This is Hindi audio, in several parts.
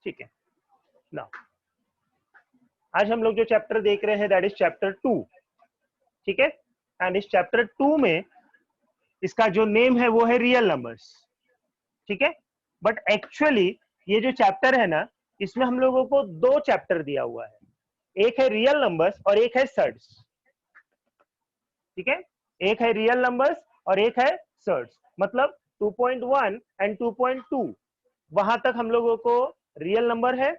ठीक है ना। आज हम लोग जो चैप्टर देख रहे हैं दैट इज चैप्टर 2, ठीक है। एंड इस चैप्टर 2 में इसका जो नेम है वो है रियल नंबर्स, ठीक है। बट एक्चुअली ये जो चैप्टर है ना, इसमें हम लोगों को दो चैप्टर दिया हुआ है, एक है रियल नंबर्स और एक है सर्ट्स, ठीक है। एक है रियल नंबर्स और एक है सर्ट्स, मतलब 2.1 एंड 2.2 वहां तक हम लोगों को रियल नंबर है।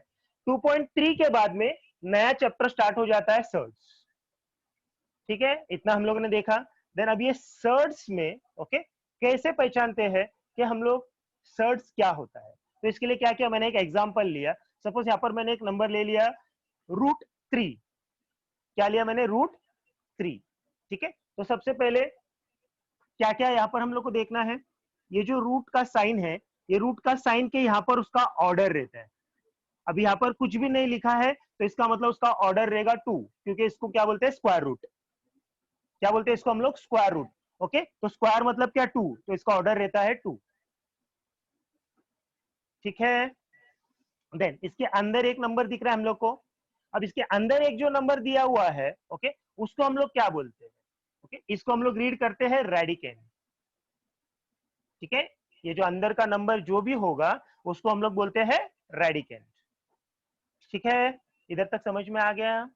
2.3 के बाद में नया चैप्टर स्टार्ट हो जाता है सर्ट्स, ठीक है। इतना हम लोगों ने देखा। देन अब ये सर्ट्स में ओके कैसे पहचानते हैं कि हम लोग सर्ट्स क्या होता है, तो इसके लिए क्या किया, मैंने एक एग्जांपल लिया। सपोज यहाँ पर मैंने एक नंबर ले लिया √3, क्या लिया मैंने, √3, ठीक है। तो सबसे पहले क्या क्या यहाँ पर हम लोग को देखना है, ये जो रूट का साइन है, ये रूट का साइन के यहाँ पर उसका ऑर्डर रहता है। अब यहाँ पर कुछ भी नहीं लिखा है तो इसका मतलब उसका ऑर्डर रहेगा 2, क्योंकि इसको क्या बोलते हैं, स्क्वायर रूट। क्या बोलते हैं इसको हम लोग, स्क्वायर रूट। ओके, तो स्क्वायर मतलब क्या, 2, तो इसका ऑर्डर रहता है 2, ठीक है। देन इसके अंदर एक नंबर दिख रहा है हम लोग को। अब इसके अंदर एक जो नंबर दिया हुआ है ओके, उसको हम लोग क्या बोलते हैं, ओके, इसको हम लोग रीड करते हैं रेडिकेंड, ठीक है। ये जो अंदर का नंबर जो भी होगा उसको हम लोग बोलते हैं रेडिकेंड, ठीक है। इधर तक समझ में आ गया।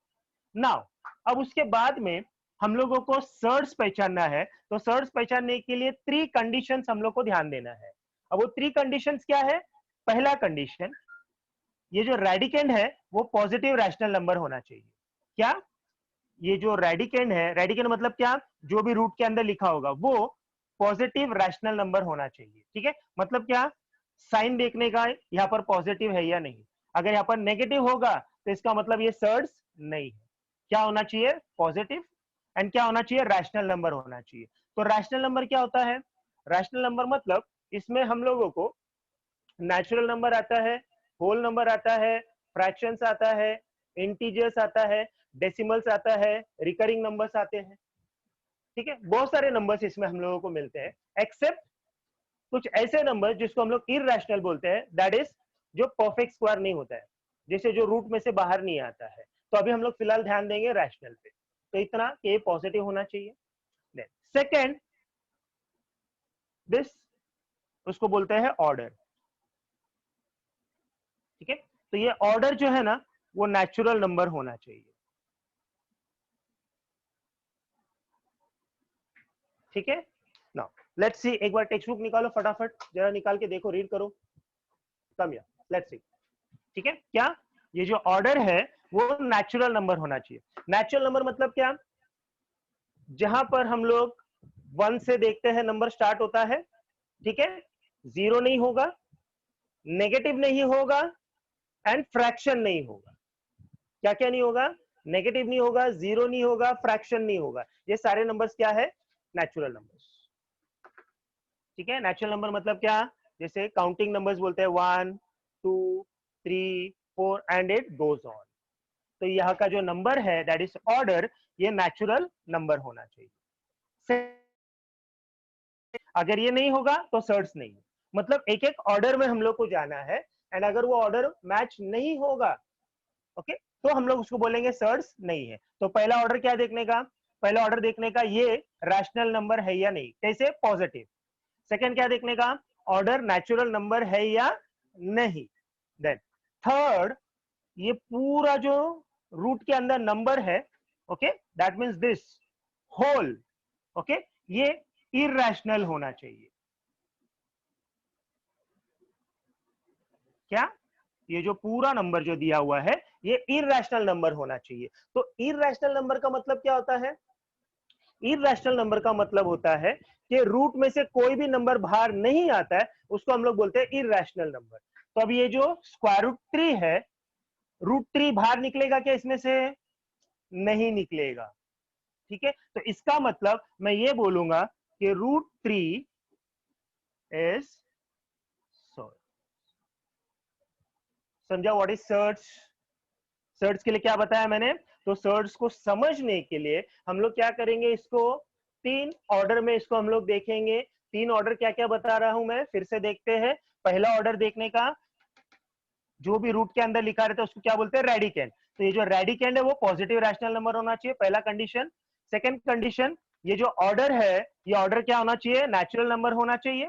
नाउ अब उसके बाद में हम लोगों को सर्ट्स पहचानना है, तो सर्ट्स पहचानने के लिए 3 कंडीशंस हम लोग को ध्यान देना है। अब वो 3 कंडीशंस क्या है, पहला कंडीशन, ये जो रेडिकेंड है वो पॉजिटिव रैशनल नंबर होना चाहिए। क्या, ये जो रेडिकेंड है, रेडिकेंड मतलब क्या, जो भी रूट के अंदर लिखा होगा वो पॉजिटिव रैशनल नंबर होना चाहिए, ठीक है। मतलब क्या, साइन देखने का यहाँ पर पॉजिटिव है या नहीं, अगर यहाँ पर नेगेटिव होगा तो इसका मतलब ये सर्ट्स नहीं है। क्या होना चाहिए, पॉजिटिव, एंड क्या होना चाहिए, रैशनल नंबर होना चाहिए। तो रैशनल नंबर क्या होता है, रैशनल नंबर मतलब इसमें हम लोगों को नेचुरल नंबर आता है, होल नंबर आता है, फ्रैक्शंस आता है, इंटीजर्स आता है, डेसिमल्स आता है, रिकरिंग नंबर्स आते हैं, ठीक है। बहुत सारे नंबर्स इसमें हम लोगों को मिलते हैं, एक्सेप्ट कुछ ऐसे नंबर जिसको हम लोग इररेशनल बोलते हैं, दैट इज जो परफेक्ट स्क्वायर नहीं होता है, जैसे जो रूट में से बाहर नहीं आता है। तो अभी हम लोग फिलहाल ध्यान देंगे रैशनल पे। तो इतना कि ये पॉजिटिव होना चाहिए। सेकेंड, दिस उसको बोलते हैं ऑर्डर, ठीक है। तो ये ऑर्डर जो है ना वो नेचुरल नंबर होना चाहिए, ठीक है। नाउ लेट्स सी, एक बार टेक्स्ट बुक निकालो फटाफट, जरा निकाल के देखो, रीड करो, कम या लेट्स सी, ठीक है। क्या, ये जो ऑर्डर है वो नेचुरल नंबर होना चाहिए। नेचुरल नंबर मतलब क्या, जहां पर हम लोग 1 से देखते हैं नंबर स्टार्ट होता है, ठीक है, 0 नहीं होगा, नेगेटिव नहीं होगा, एंड फ्रैक्शन नहीं होगा। क्या क्या नहीं होगा, नेगेटिव नहीं होगा, 0 नहीं होगा, फ्रैक्शन नहीं होगा। ये सारे नंबर्स क्या है, नेचुरल नंबर्स, ठीक है। नेचुरल नंबर मतलब क्या, जैसे काउंटिंग नंबर्स बोलते हैं 1 2 3 4 एंड इट गोज ऑन। तो यहाँ का जो नंबर है दैट इज ऑर्डर, ये नेचुरल नंबर होना चाहिए। अगर ये नहीं होगा तो सर्ट्स नहीं, मतलब एक एक ऑर्डर में हम लोग को जाना है, एंड अगर वो ऑर्डर मैच नहीं होगा ओके, तो हम लोग उसको बोलेंगे सर्ट्स नहीं है। तो पहला ऑर्डर क्या देखने का, पहला ऑर्डर देखने का ये रैशनल नंबर है या नहीं, कैसे, पॉजिटिव। सेकंड क्या देखने का, ऑर्डर नेचुरल नंबर है या नहीं। देन थर्ड, ये पूरा जो रूट के अंदर नंबर है okay, that means this whole okay, ये इररेशनल होना चाहिए। क्या, ये जो पूरा नंबर जो दिया हुआ है ये इररेशनल नंबर होना चाहिए। तो इररेशनल नंबर का मतलब क्या होता है, इररेशनल नंबर का मतलब होता है कि रूट में से कोई भी नंबर बाहर नहीं आता है, उसको हम लोग बोलते हैं इररेशनल नंबर। तो अब ये जो स्क्वायर रूट 3 है, √3 बाहर निकलेगा क्या इसमें से, नहीं निकलेगा, ठीक है। तो इसका मतलब मैं ये बोलूंगा कि √3 इज, समझा व्हाट इज सर्च, सर्च के लिए क्या बताया मैंने। तो सर्च को समझने के लिए हम लोग क्या करेंगे, इसको 3 ऑर्डर में इसको हम लोग देखेंगे। 3 ऑर्डर क्या क्या बता रहा हूं मैं, फिर से देखते हैं। पहला ऑर्डर देखने का, जो भी रूट के अंदर लिखा रहता है उसको क्या बोलते हैं, रेडिकेंड। तो ये जो रेडिकेंड है वो पॉजिटिव रैशनल नंबर होना चाहिए, पहला कंडीशन। सेकंड कंडीशन, ये जो ऑर्डर है ये ऑर्डर क्या होना चाहिए, नेचुरल नंबर होना चाहिए।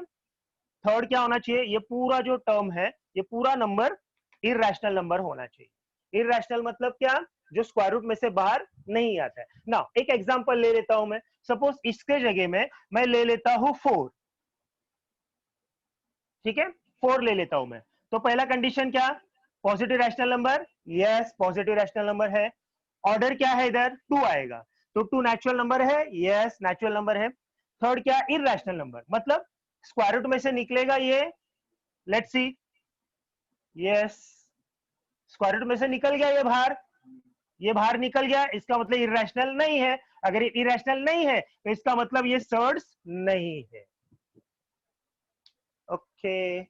थर्ड क्या होना चाहिए, ये पूरा जो टर्म है ये पूरा नंबर इरैशनल नंबर होना चाहिए। इरैशनल मतलब क्या, जो स्क्वायर रूट में से बाहर नहीं आता है ना। एक एग्जांपल ले लेता हूं मैं, सपोज इसके जगह में मैं ले लेता हूं 4, ठीक है, 4 ले लेता हूं मैं। तो पहला कंडीशन क्या, positive rational number, yes positive rational number है। ऑर्डर क्या है इधर, 2 आएगा, तो 2 नेचुरल नंबर है, यस नेचुरल नंबर है। थर्ड क्या, इरैशनल नंबर, मतलब स्क्वायर रूट में से निकलेगा ये, let's see, yes square root में से निकल गया ये बाहर निकल गया, इसका मतलब इरैशनल नहीं है। अगर ये इरैशनल नहीं है तो इसका मतलब ये सर्ड्स नहीं है। ओके,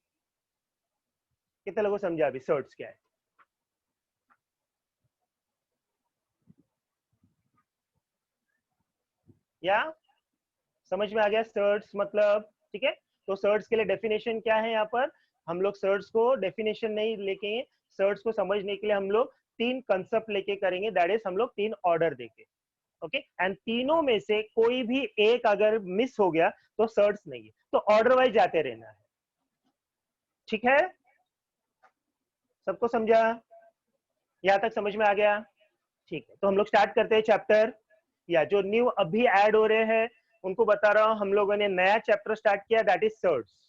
कितने लोगों को समझा अभी सर्ड्स क्या है? या समझ में आ गया सर्ड्स मतलब, ठीक है। तो सर्ड्स के लिए डेफिनेशन क्या है, यहाँ पर हम लोग सर्ड्स को डेफिनेशन नहीं लेके, सर्ड्स को समझने के लिए हम लोग 3 कंसेप्ट लेके करेंगे, दैट इज हम लोग 3 ऑर्डर देके, ओके। एंड तीनों में से कोई भी एक अगर मिस हो गया तो सर्ड्स नहीं है, तो ऑर्डर वाइज जाते रहना है, ठीक है। सबको समझा, यहां तक समझ में आ गया? ठीक है, तो हम लोग स्टार्ट करते हैं चैप्टर, या जो न्यू अभी ऐड हो रहे हैं उनको बता रहा हूं, हम लोगों ने नया चैप्टर स्टार्ट किया, that is surds.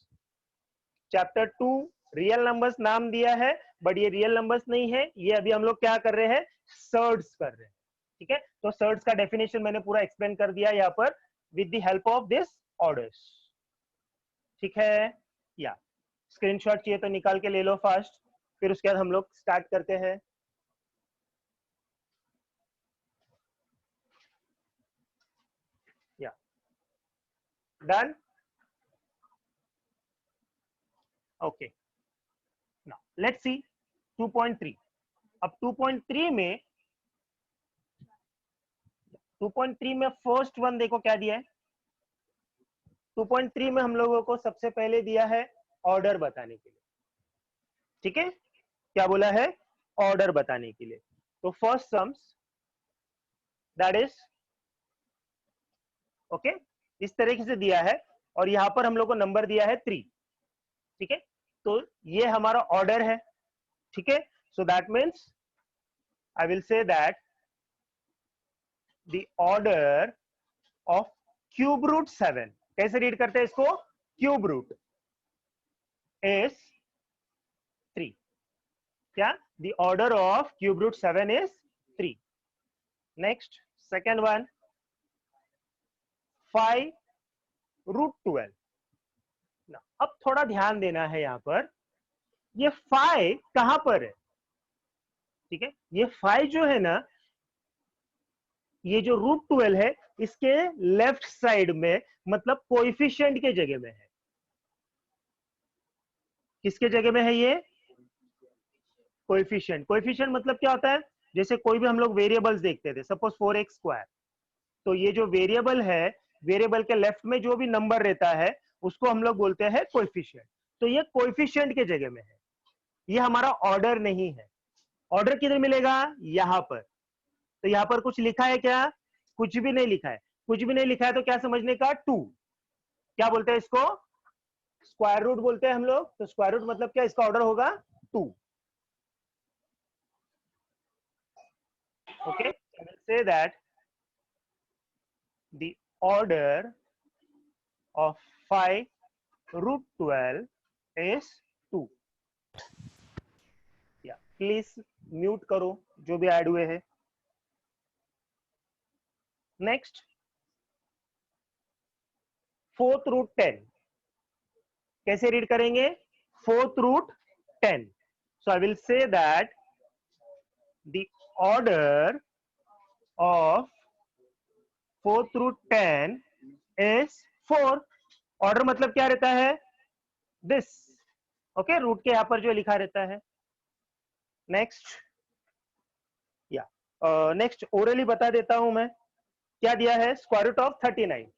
Chapter 2 real numbers नाम दिया है, बट ये रियल नंबर्स नहीं है, ये अभी हम लोग क्या कर रहे हैं, सर्ड्स कर रहे हैं, ठीक है। तो सर्ड्स का डेफिनेशन मैंने पूरा एक्सप्लेन कर दिया यहाँ पर with the help of this orders, ठीक है। या स्क्रीनशॉट चाहिए तो निकाल के ले लो फास्ट, फिर उसके बाद हम लोग स्टार्ट करते हैं। या done, okay. Now let's see 2.3। अब 2.3 में 2.3 में फर्स्ट वन देखो क्या दिया है। 2.3 में हम लोगों को सबसे पहले दिया है ऑर्डर बताने के लिए, ठीक है। क्या बोला है, ऑर्डर बताने के लिए। तो first sums that is, okay, इस तरीके से दिया है, और यहां पर हम लोग को नंबर दिया है 3, ठीक है। तो ये हमारा ऑर्डर है, ठीक है। So that means I will say that the order of cube root 7, कैसे रीड करते हैं इसको, क्यूब रूट इज 3, क्या, the order of cube root 7 is 3। Next second one, 5 root 12। अब थोड़ा ध्यान देना है यहां पर, ये 5 कहां पर है, ठीक है। ये 5 जो है ना, ये जो रूट 12 है इसके लेफ्ट साइड में, मतलब कोएफिशिएंट के जगह में है। किसके जगह में है ये, कोएफिशिएंट। कोएफिशिएंट मतलब क्या होता है, जैसे कोई भी हम लोग वेरिएबल्स देखते थे, सपोज 4x स्क्वायर, तो ये जो वेरिएबल है, वेरिएबल के लेफ्ट में जो भी नंबर रहता है उसको हम लोग बोलते हैं कोएफिशिएंट। तो ये कोएफिशिएंट के जगह में है, ये हमारा ऑर्डर नहीं है। ऑर्डर किधर मिलेगा, यहां पर। तो यहां पर कुछ लिखा है क्या, कुछ भी नहीं लिखा है। कुछ भी नहीं लिखा है तो क्या समझने का, 2, क्या बोलते हैं इसको, स्क्वायर रूट बोलते हैं हम लोग। तो स्क्वायर रूट मतलब क्या, इसका ऑर्डर होगा 2, okay. I will say that the order of 5 root 12 is 2. या प्लीज म्यूट करो जो भी ऐड हुए हैं। नेक्स्ट 4th रूट 10, कैसे रीड करेंगे, 4th root 10। So I will say that the order of 4th root 10 is 4। Order मतलब क्या रहता है, दिस, ओके, रूट के यहां पर जो लिखा रहता है। नेक्स्ट, या नेक्स्ट ओरली बता देता हूं मैं, क्या दिया है, स्क्वायर रूट ऑफ 39।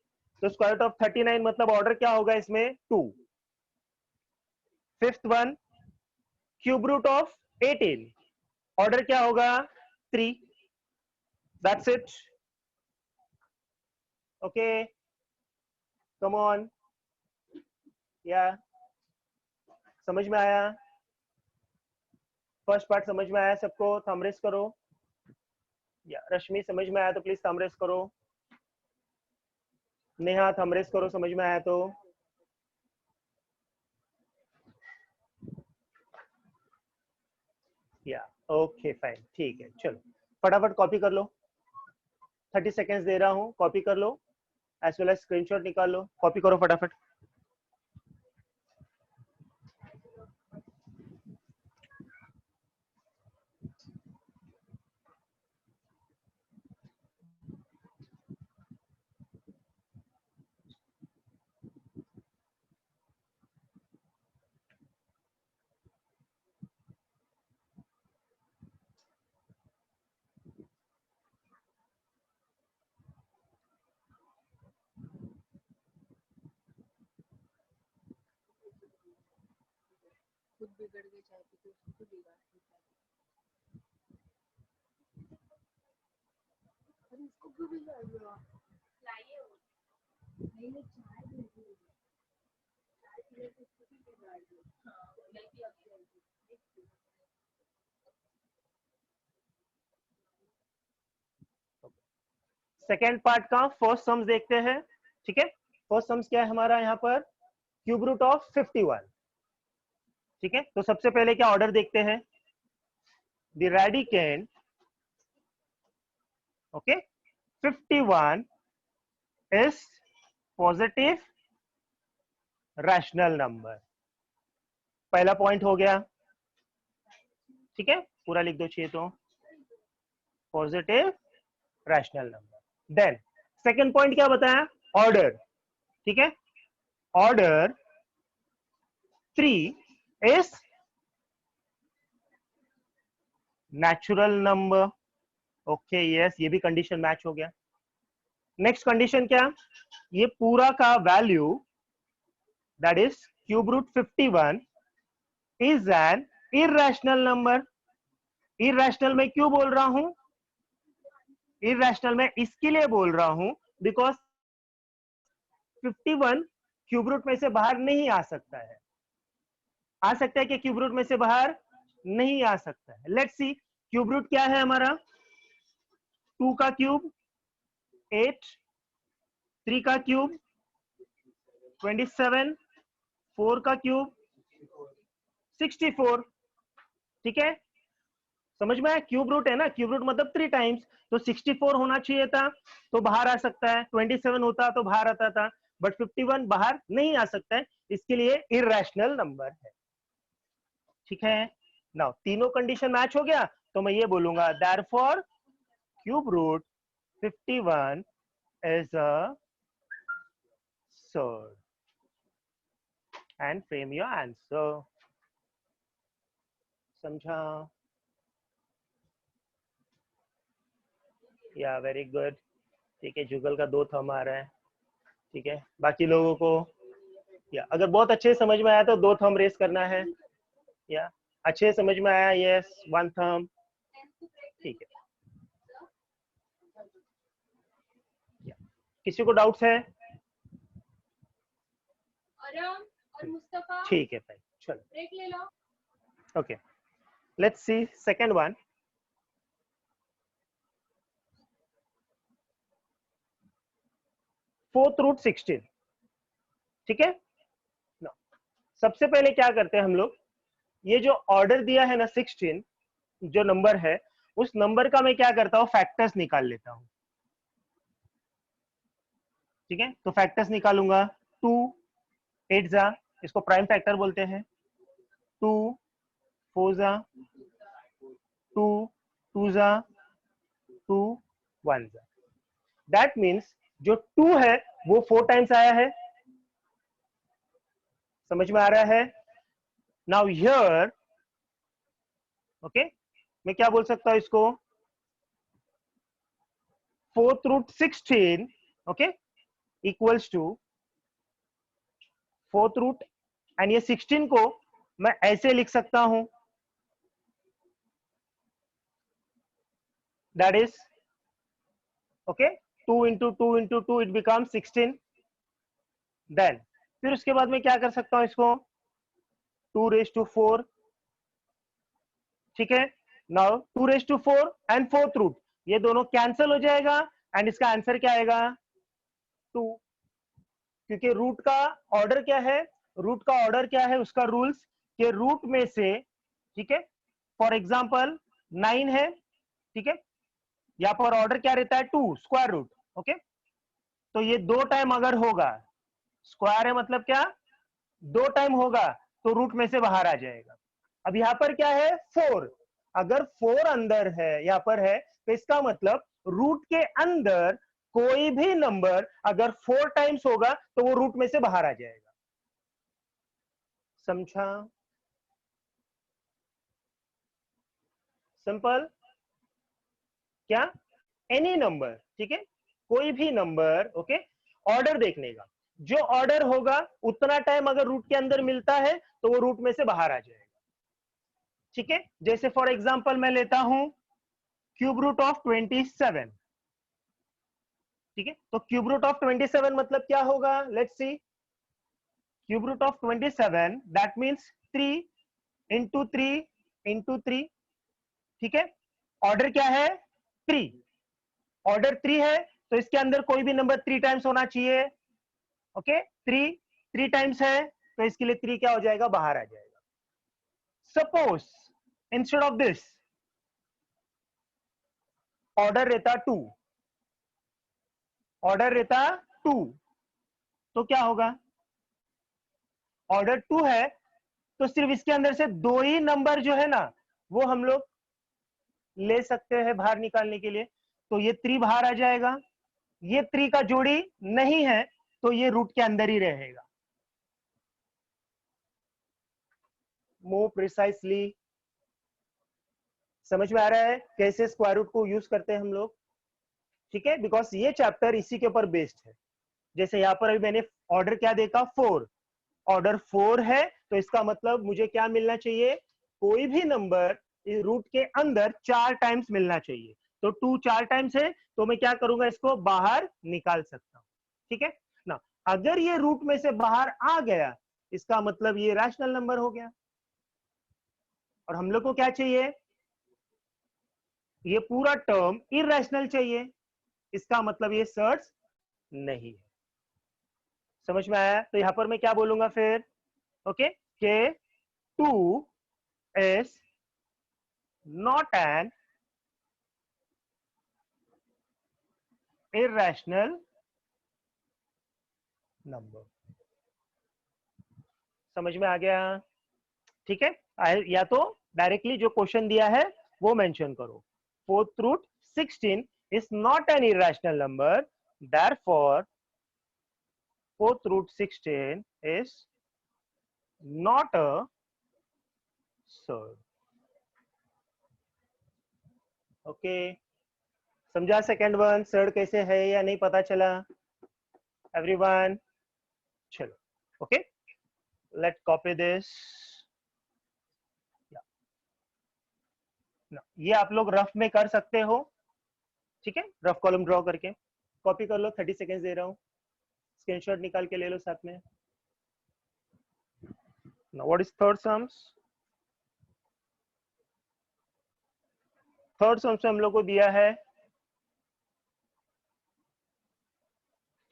तो स्क्वायर रूट ऑफ 39 मतलब ऑर्डर क्या होगा इसमें, 2। Fifth one, cube root of 18, order क्या होगा 3, that's it. Okay, come on, या समझ में आया? फर्स्ट पार्ट समझ में आया सबको? थंब रेस करो। या रश्मि समझ में आया तो प्लीज थंब रेस करो। नेहा थंब रेस करो समझ में आया तो। या ओके फाइन, ठीक है, चलो फटाफट कॉपी कर लो। 30 सेकेंड्स दे रहा हूँ, कॉपी कर लो, एज वेल एज स्क्रीनशॉट निकाल लो, कॉपी करो फटाफट। खुद बिगड़ के चाहती थी, उसको बिगाड़ती अरे इसको क्यों बिगाड़ दिया? लाइए नहीं नहीं चाय दे दी, चाय पीने से इसको भी बिगाड़ दिया। हाँ नहीं भी अब सेकेंड पार्ट का फर्स्ट सम्स देखते हैं, ठीक है। फर्स्ट सम्स क्या है हमारा यहाँ पर, क्यूब रूट ऑफ 51, ठीक है। तो सबसे पहले क्या ऑर्डर देखते हैं, the radicand, okay, 51 is positive rational number. पहला पॉइंट हो गया, ठीक है, पूरा लिख दो चाहिए तो, positive rational number. Then second point क्या बताया, ऑर्डर, ठीक है, order 3 is natural number. Okay yes, ये भी कंडीशन मैच हो गया। नेक्स्ट कंडीशन क्या, ये पूरा का value that is cube root 51 is an irrational number. Irrational में क्यों बोल रहा हूं, इररेशनल में इसके लिए बोल रहा हूं बिकॉज 51 क्यूब रूट में से बाहर नहीं आ सकता है। आ सकता है कि क्यूब रूट में से बाहर नहीं आ सकता है। लेट्स सी क्यूब रूट क्या है हमारा, 2 का क्यूब 8, 3 का क्यूब 27, 4 का क्यूब 64, ठीक है। समझ में आया, क्यूब रूट है ना, क्यूब रूट मतलब 3 टाइम्स, तो 64 होना चाहिए था तो बाहर आ सकता है, 27 होता तो बाहर आता था, बट 51 बाहर नहीं आ सकता है, इसके लिए इररेशनल नंबर है, ठीक है। नाउ तीनों कंडीशन मैच हो गया तो मैं ये बोलूंगा therefore cube root 51 is a surd and frame your answer। समझा? या वेरी गुड, ठीक है, जुगल का 2 थंब आ रहा है, ठीक है। बाकी लोगों को या अगर बहुत अच्छे से समझ में आया तो 2 थंब रेस करना है, या अच्छे से समझ में आया यस 1 थंब, ठीक है। किसी को डाउट्स है? और मुस्तफा ठीक है भाई, चलो ब्रेक ले लो। Okay, let's see second one. Fourth root 16, ठीक है ना। सबसे पहले क्या करते हैं हम लोग, ये जो ऑर्डर दिया है ना 16 जो नंबर है, उस नंबर का मैं क्या करता हूं, फैक्टर्स निकाल लेता हूं, ठीक है। तो फैक्टर्स निकालूंगा, 2 8 जा, इसको प्राइम फैक्टर बोलते हैं, 2 4 जा, 2 2 जा, 2 1 जा। दैट मीन्स जो 2 है वो 4 टाइम्स आया है, समझ में आ रहा है? नाउ हियर ओके, मैं क्या बोल सकता हूं इसको, fourth root 16 okay equals to fourth root, and ये 16 को मैं ऐसे लिख सकता हूं, that is okay 2 into 2 into 2 it becomes 16. then फिर उसके बाद में क्या कर सकता हूं इसको 2 raised to 4. ठीक है, now 2 raised to 4 and 4th root ये दोनों कैंसिल हो जाएगा एंड इसका आंसर क्या आएगा 2. क्योंकि रूट का ऑर्डर क्या है, रूट का ऑर्डर क्या है, उसका रूल्स के रूट में से, ठीक है, फॉर एग्जांपल 9 है, ठीक है, यहां पर ऑर्डर क्या रहता है 2 स्क्वायर रूट. ओके, तो ये 2 टाइम अगर होगा, स्क्वायर है मतलब क्या 2 टाइम होगा तो रूट में से बाहर आ जाएगा. अब यहां पर क्या है 4, अगर 4 अंदर है यहां पर है तो इसका मतलब रूट के अंदर कोई भी नंबर अगर 4 टाइम्स होगा तो वो रूट में से बाहर आ जाएगा. समझा? सिंपल. क्या एनी नंबर, ठीक है, कोई भी नंबर. ओके, ऑर्डर देखने का, जो ऑर्डर होगा उतना टाइम अगर रूट के अंदर मिलता है तो वो रूट में से बाहर आ जाएगा. ठीक है, जैसे फॉर एग्जांपल मैं लेता हूं क्यूब रूट ऑफ 27. ठीक है, तो क्यूब रूट ऑफ 27 मतलब क्या होगा, let's see. Cube root of 27 that means 3 into 3 into 3. ठीक है, ऑर्डर क्या है 3, ऑर्डर 3 है तो इसके अंदर कोई भी नंबर 3 टाइम्स होना चाहिए. ओके, 3 टाइम्स है तो इसके लिए 3 क्या हो जाएगा, बाहर आ जाएगा. Suppose instead of this order रहता 2, ऑर्डर रहता 2, तो क्या होगा, ऑर्डर 2 है तो सिर्फ इसके अंदर से 2 ही नंबर जो है ना वो हम लोग ले सकते हैं बाहर निकालने के लिए. तो ये 3 बाहर आ जाएगा, ये 3 का जोड़ी नहीं है तो ये रूट के अंदर ही रहेगा. मोर प्रिसाइसली समझ में आ रहा है कैसे स्क्वायर रूट को यूज करते हैं हम लोग. ठीक है, बिकॉज ये चैप्टर इसी के ऊपर बेस्ड है. जैसे यहां पर अभी मैंने ऑर्डर क्या देखा 4, ऑर्डर 4 है तो इसका मतलब मुझे क्या मिलना चाहिए, कोई भी नंबर रूट के अंदर 4 टाइम्स मिलना चाहिए. तो 2 4 टाइम्स है तो मैं क्या करूंगा, इसको बाहर निकाल सकता हूं. ठीक है ना, अगर ये रूट में से बाहर आ गया इसका मतलब ये रैशनल नंबर हो गया. और हम लोग को क्या चाहिए, ये पूरा टर्म इरेशनल चाहिए, इसका मतलब ये सर्च नहीं है. समझ में आया? तो यहां पर मैं क्या बोलूंगा फिर, ओके, के 2 is not an irrational number. समझ में आ गया? ठीक है, या तो डायरेक्टली जो क्वेश्चन दिया है वो मेंशन करो. 4th root 16 is not an irrational number, therefore 4th root 16 is not a surd. Okay, समझा सेकेंड वन सर्ड कैसे है या नहीं पता चला एवरीवन? चलो, ओके, लेट कॉपी दिस. ये आप लोग रफ में कर सकते हो. ठीक है, रफ कॉलम ड्रॉ करके कॉपी कर लो. 30 सेकेंड्स दे रहा हूं, स्क्रीनशॉट निकाल के ले लो साथ में. Now what is third sums? Third sums में हम लोग को दिया है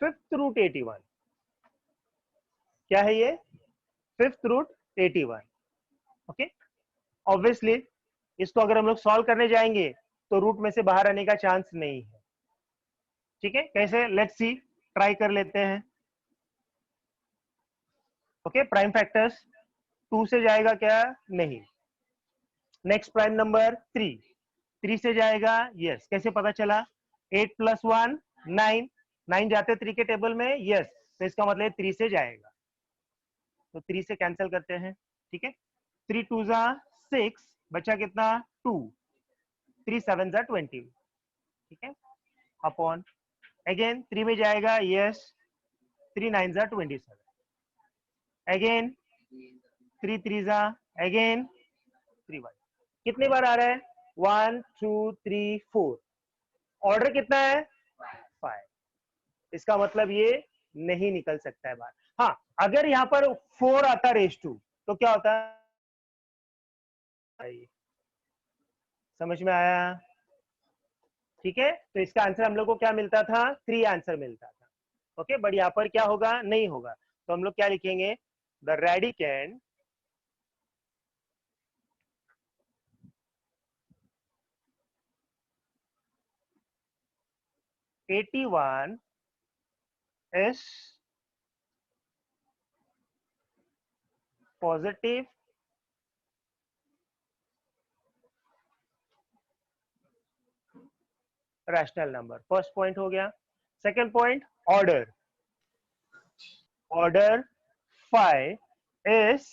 5th रूट 81. क्या है ये 5th रूट 81. ओके, ऑब्वियसली इसको अगर हम लोग सॉल्व करने जाएंगे तो रूट में से बाहर आने का चांस नहीं है. ठीक है, कैसे, लेट्स सी, ट्राई कर लेते हैं. ओके, प्राइम फैक्टर्स 2 से जाएगा क्या, नहीं. नेक्स्ट प्राइम नंबर 3 से जाएगा, यस. कैसे पता चला, 8 + 1 9, 9 जाते 3 के टेबल में, यस. तो इसका मतलब 3 से जाएगा, तो 3 से कैंसिल करते हैं. ठीक है, 3 2 6, बचा कितना 2, 3 7 20. ठीक है, अपॉन अगेन 3 में जाएगा, यस. 3 9 27. Again 3 3 again 3 1. कितने बार आ रहा है, 1 2 3 4. ऑर्डर कितना है 5, इसका मतलब ये नहीं निकल सकता है बाहर। हाँ, अगर यहाँ पर 4 आता रेस टू तो क्या होता है, समझ में आया? ठीक है, तो इसका आंसर हम लोग को क्या मिलता था, 3 आंसर मिलता था। ओके, बट यहाँ पर क्या होगा, नहीं होगा, तो हम लोग क्या लिखेंगे, the radicand '81 is positive rational number. First point हो गया। Second point, order 5 is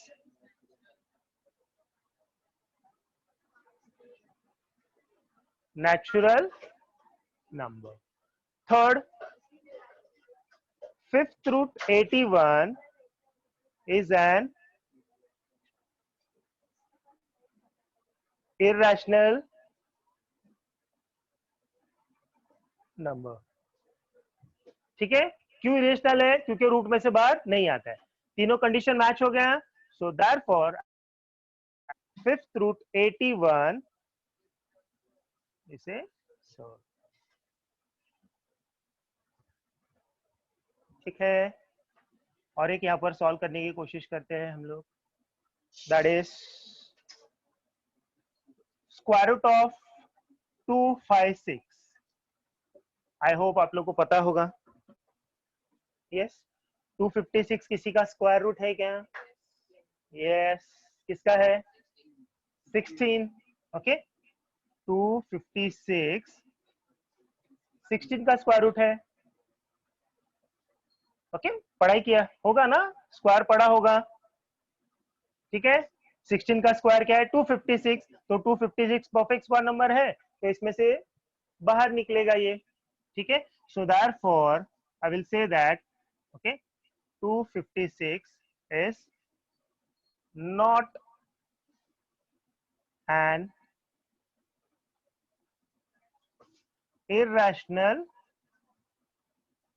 natural number. Third, fifth root 81 is an irrational number. ठीक है, क्यों इरेशनल है, क्योंकि रूट में से बाहर नहीं आता है। तीनों कंडीशन मैच हो गया, सो देयरफॉर फिफ्थ रूट 81 इसे सॉल्व। ठीक है, और एक यहाँ पर सॉल्व करने की कोशिश करते हैं हम लोग, that is square root of 256। I hope आप लोग को पता होगा। यस, 256 किसी का स्क्वायर रूट है क्या? यस, किसका है? 16। ओके, 256 16 का स्क्वायर रूट है। ओके, पढ़ाई किया होगा ना, स्क्वायर पढ़ा होगा। ठीक है, 16 का स्क्वायर क्या है? 256, तो 256 परफेक्ट स्क्वायर नंबर है, तो इसमें से बाहर निकलेगा ये। ठीक है, so therefore I will say that okay 256 is not an irrational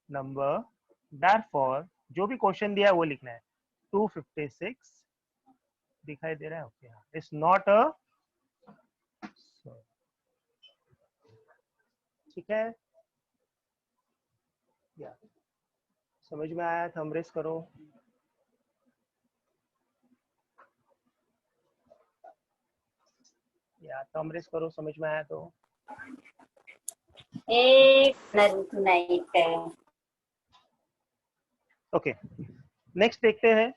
number. Therefore जो भी क्वेश्चन दिया है वो लिखना है। 256 दिखाई दे रहा है? ओके, इट्स नॉट अ, ठीक है, या समझ में आया? थंब रेस करो। या थंब रेस करो, समझ में आया तो। नहीं है। ओके, नेक्स्ट देखते हैं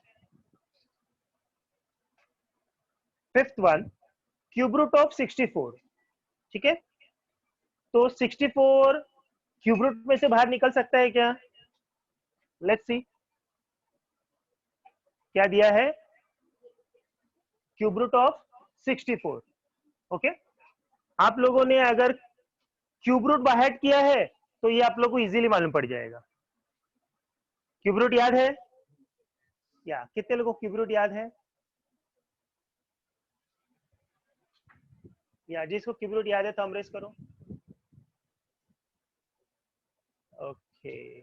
fifth one, cube root of 64। ठीक है, तो 64 क्यूब रूट में से बाहर निकल सकता है क्या? लेट्स सी, क्या दिया है? Cube root of 64। ओके, आप लोगों ने अगर क्यूब रूट बाहर किया है तो ये आप लोग को इजीली मालूम पड़ जाएगा। क्यूब रूट याद है? या कितने लोगों को क्यूब रूट याद है? या जिसको क्यूब रूट याद है तो हम रेस करो। ओके,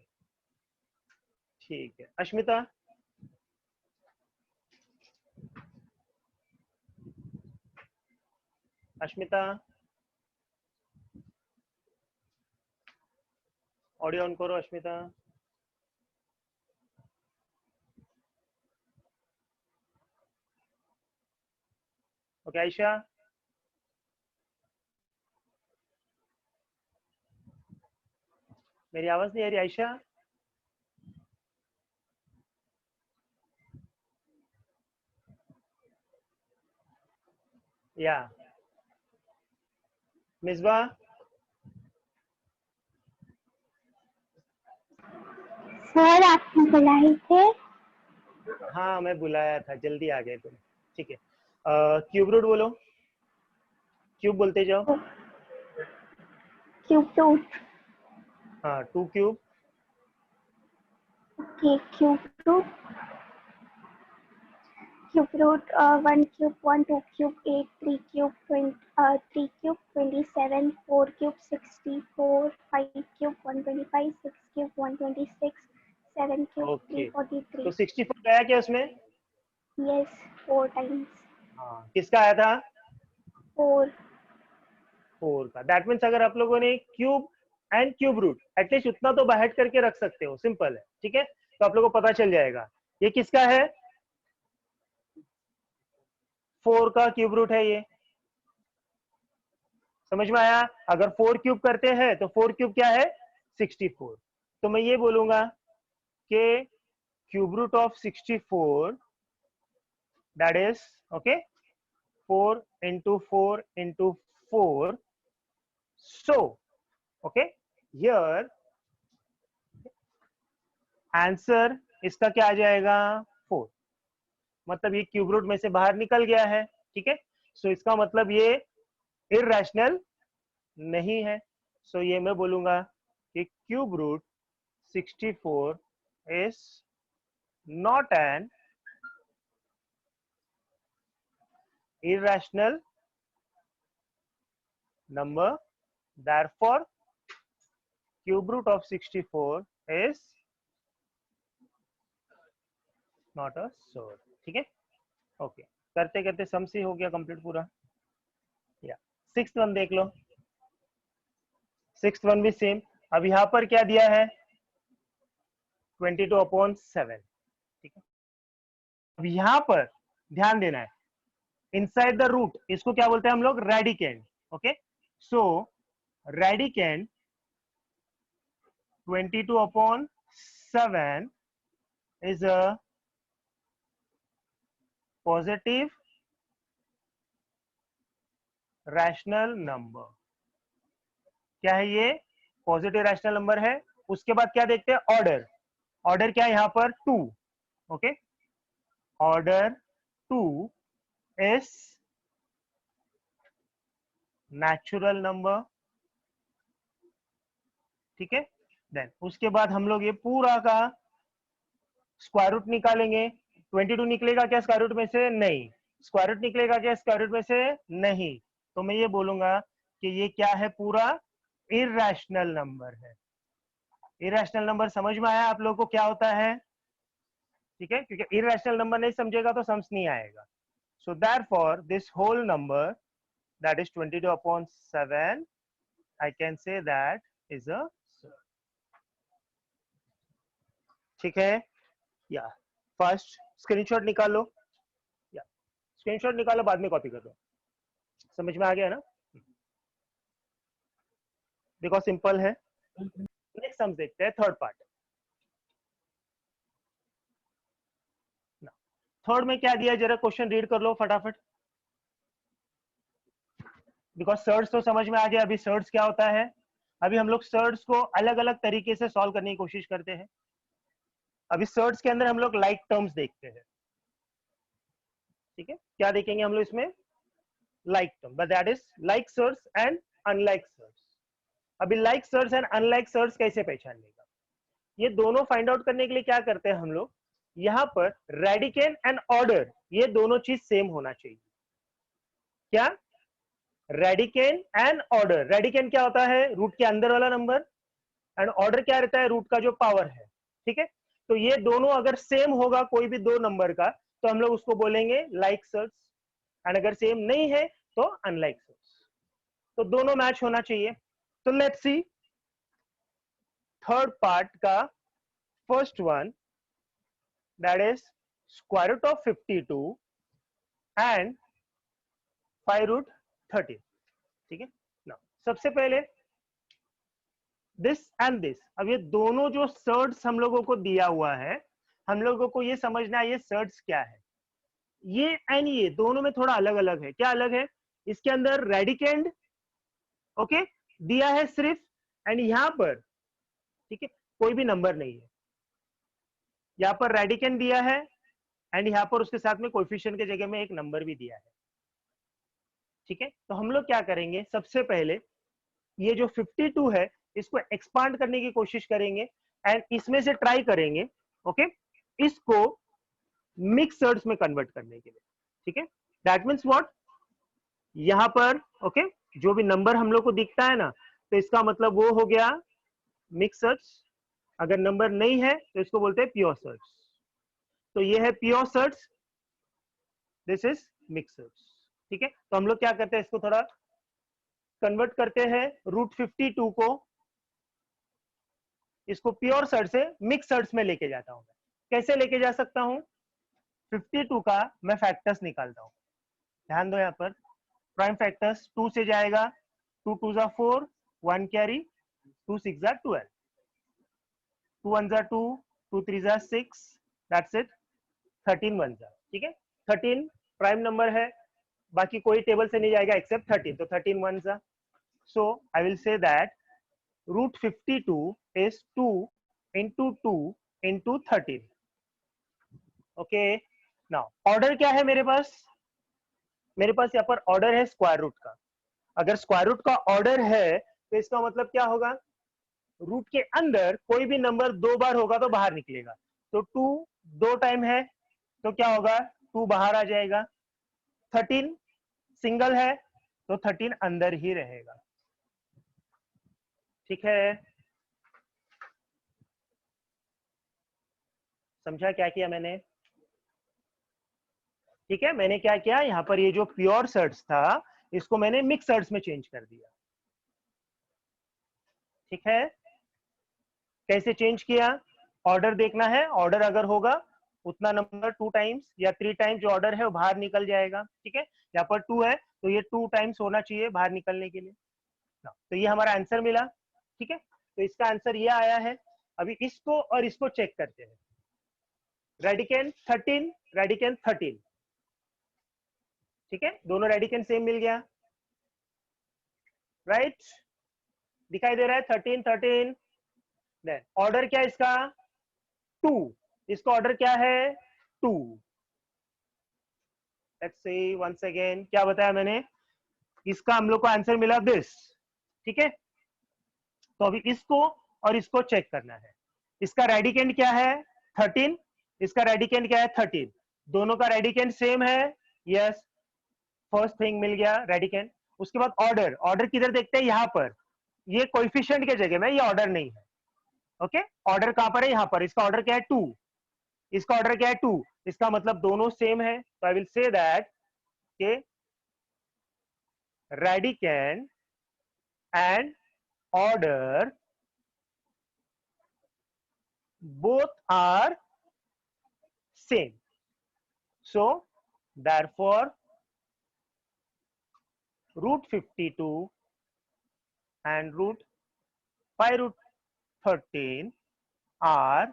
ठीक है, अश्मिता। अश्मिता, ऑडियो ऑन करो अश्मिता। ओके, आयशा। मेरी आवाज नहीं आ रही आयशा? या मिसबा? सर आपने बुलाए थे? हाँ, मैं बुलाया था, जल्दी आ गए तुम। ठीक है, क्यूब रूट बोलो, क्यूब बोलते जाओ। Cube root. हाँ, 2 cube. Okay, cube root 1 cube 1 2 cube 8 3 cube 3 cube 27 4 cube 64, 5 cube 125, 6 cube 126, 7 cube okay, तो 343. 64 गया क्या उसमें? Yes, 4 times. हाँ, किसका आया था? 4. 4 का। दैट मीन्स अगर आप लोगों ने cube and cube root at least उतना तो बाहर करके रख सकते हो, सिंपल है, ठीक है। तो आप लोगों को पता चल जाएगा ये किसका है, 4 का क्यूब रूट है ये। समझ में आया? अगर 4 क्यूब करते हैं तो 4 क्यूब क्या है, 64। तो मैं ये बोलूंगा कि cube root of 64 that is okay 4 into 4 into 4. So okay, here answer इसका क्या आ जाएगा, 4। मतलब ये क्यूब रूट में से बाहर निकल गया है, ठीक है। सो इसका मतलब ये इररेशनल नहीं है। सो ये मैं बोलूंगा कि cube root 64 is not an irrational number, therefore cube root of 64 is not a surd। ठीक है, ओके। करते करते सम से हो गया कंप्लीट पूरा। या सिक्स्थ वन देख लो, सिक्स्थ वन भी सेम। अब यहां पर क्या दिया है, 22/7, ठीक है। अब यहां पर ध्यान देना है, इनसाइड द रूट इसको क्या बोलते हैं हम लोग, radicand. Okay, so radicand 22/7 is a positive rational number. क्या है ये, पॉजिटिव रैशनल नंबर है। उसके बाद क्या देखते हैं, ऑर्डर। ऑर्डर क्या है यहां पर, 2। Okay, order 2 is natural number, ठीक है। देन उसके बाद हम लोग ये पूरा का स्क्वायर रूट निकालेंगे। 22 निकलेगा क्या स्क्वायर रूट में से, नहीं। स्क्वायर रूट निकलेगा क्या स्क्वायर रूट में से, नहीं। तो मैं ये बोलूंगा कि ये क्या है, पूरा इररेशनल नंबर है। इररेशनल नंबर समझ में आया आप लोगों को क्या होता है, ठीक है, क्योंकि इररेशनल नंबर नहीं समझेगा तो समझ नहीं आएगा। So therefore this whole number that is 22/7 I can say that is a, ठीक है। या फर्स्ट स्क्रीनशॉट निकालो, या स्क्रीनशॉट निकालो, बाद में कॉपी कर दो। समझ में आ गया ना, देखो सिंपल है। नेक्स्ट हम देखते हैं थर्ड पार्ट। थर्ड में क्या दिया है, जरा क्वेश्चन रीड कर लो फटाफट। बिकॉज सर्ट्स तो समझ में आ गया। अभी सर्ट्स क्या होता है, अभी हम लोग सर्ट्स को अलग अलग तरीके से सॉल्व करने की कोशिश करते हैं। अभी सर्ट्स के अंदर हम लोग लाइक टर्म्स देखते हैं, ठीक है। क्या देखेंगे हम लोग इसमें, like term, but that is like surds and unlike surds. अभी like surds and unlike surds कैसे पहचानेगा, ये दोनों फाइंड आउट करने के लिए क्या करते हैं हम लोग, यहां पर रेडिकेंड एंड ऑर्डर ये दोनों चीज सेम होना चाहिए। क्या, रेडिकेंड एंड ऑर्डर। रेडिकेंड क्या होता है, रूट के अंदर वाला नंबर, एंड ऑर्डर क्या रहता है, रूट का जो पावर है, ठीक है। तो ये दोनों अगर सेम होगा कोई भी दो नंबर का, तो हम लोग उसको बोलेंगे लाइक सर्ट्स, एंड अगर सेम नहीं है तो अनलाइक सर्ट्स। तो दोनों मैच होना चाहिए। तो लेट्स सी थर्ड पार्ट का first one, that is square root of 52 and 5√13, ठीक है ना। सबसे पहले दिस एंड दिस, अब ये दोनों जो सर्ट्स हम लोगों को दिया हुआ है, हम लोगों को ये समझना है ये सर्ट्स क्या है। ये एंड ये दोनों में थोड़ा अलग अलग है। क्या अलग है, इसके अंदर रेडिकेंड ओके दिया है सिर्फ, एंड यहां पर, ठीक है, कोई भी नंबर नहीं है। यहां पर रेडिकेंड दिया है, एंड यहां पर उसके साथ में कोएफिशिएंट के जगह में एक नंबर भी दिया है, ठीक है। तो हम लोग क्या करेंगे, सबसे पहले ये जो 52 है इसको एक्सपांड करने की कोशिश करेंगे, एंड इसमें से ट्राई करेंगे ओके इसको मिक्स सर्ट्स में कन्वर्ट करने के लिए, ठीक है। दैट मीन्स व्हाट, यहां पर ओके जो भी नंबर हम लोग को दिखता है ना, तो इसका मतलब वो हो गया मिक्स सर्च। अगर नंबर नहीं है तो इसको बोलते हैं प्योर सर्च। तो ये है pure search, this is mix search. ठीक है, तो हम लोग क्या करते हैं, इसको थोड़ा कन्वर्ट करते हैं रूट 52 को, इसको प्योर सर्च से मिक्स सर्च में लेके जाता हूं। कैसे लेके जा सकता हूं? 52 का मैं फैक्टर्स निकालता हूं। ध्यान दो, यहां पर प्राइम फैक्टर्स 2 से जाएगा, 2 2 जा 4, 1 कैरी, 2 6 जा 12, 2 1 जा 2, 2 3 जा 6, दैट्स इट, 13 1 जा। ठीक है, 13 प्राइम नंबर है, बाकी कोई टेबल से नहीं जाएगा एक्सेप्ट 13, तो 13 1 जा। So I will say that root 52 is 2 into 2 into 13. Okay, now order क्या है मेरे पास? मेरे पास यहाँ पर ऑर्डर है स्क्वायर रूट का। अगर स्क्वायर रूट का ऑर्डर है तो इसका मतलब क्या होगा? रूट के अंदर कोई भी नंबर 2 बार होगा तो बाहर निकलेगा। तो 2 2 टाइम है तो क्या होगा? 2 बाहर आ जाएगा। 13 सिंगल है तो 13 अंदर ही रहेगा। ठीक है, समझा क्या किया मैंने? ठीक है, मैंने क्या किया, यहाँ पर ये जो प्योर सर्च था इसको मैंने मिक्स सर्च में चेंज कर दिया। ठीक है, कैसे चेंज किया? ऑर्डर देखना है, ऑर्डर अगर होगा उतना नंबर 2 टाइम्स या 3 टाइम्स जो ऑर्डर है वो बाहर निकल जाएगा। ठीक है, यहाँ पर 2 है तो ये 2 टाइम्स होना चाहिए बाहर निकलने के लिए। तो ये हमारा आंसर मिला। ठीक है, तो इसका आंसर ये आया है। अभी इसको और इसको चेक करते हैं। रेडिकेन 13, रेडिकेन 13। ठीक है, दोनों रेडिकेन सेम मिल गया, राइट? दिखाई दे रहा है 13 13। देन ऑर्डर क्या है इसका? 2। इसका ऑर्डर क्या है? 2। लेट्स सी वंस अगेन, क्या बताया मैंने? इसका हम लोग को आंसर मिला दिस। ठीक है, तो अभी इसको और इसको चेक करना है। इसका रेडिकेंड क्या है? 13। इसका रेडिकेंड क्या है? 13। दोनों का रेडिकेंड सेम है, यस, फर्स्ट थिंग मिल गया रेडिकेंड। उसके बाद ऑर्डर, ऑर्डर किधर देखते हैं? यहाँ पर, ये कोएफिशिएंट के जगह में, ये ऑर्डर नहीं है। ओके, ऑर्डर कहां पर है? यहाँ पर। इसका ऑर्डर क्या है? 2। इसका ऑर्डर क्या है? 2। इसका मतलब दोनों सेम है, तो आई विल से दैट के radicand and order both are same. So therefore root 52 and root 5 root 13 are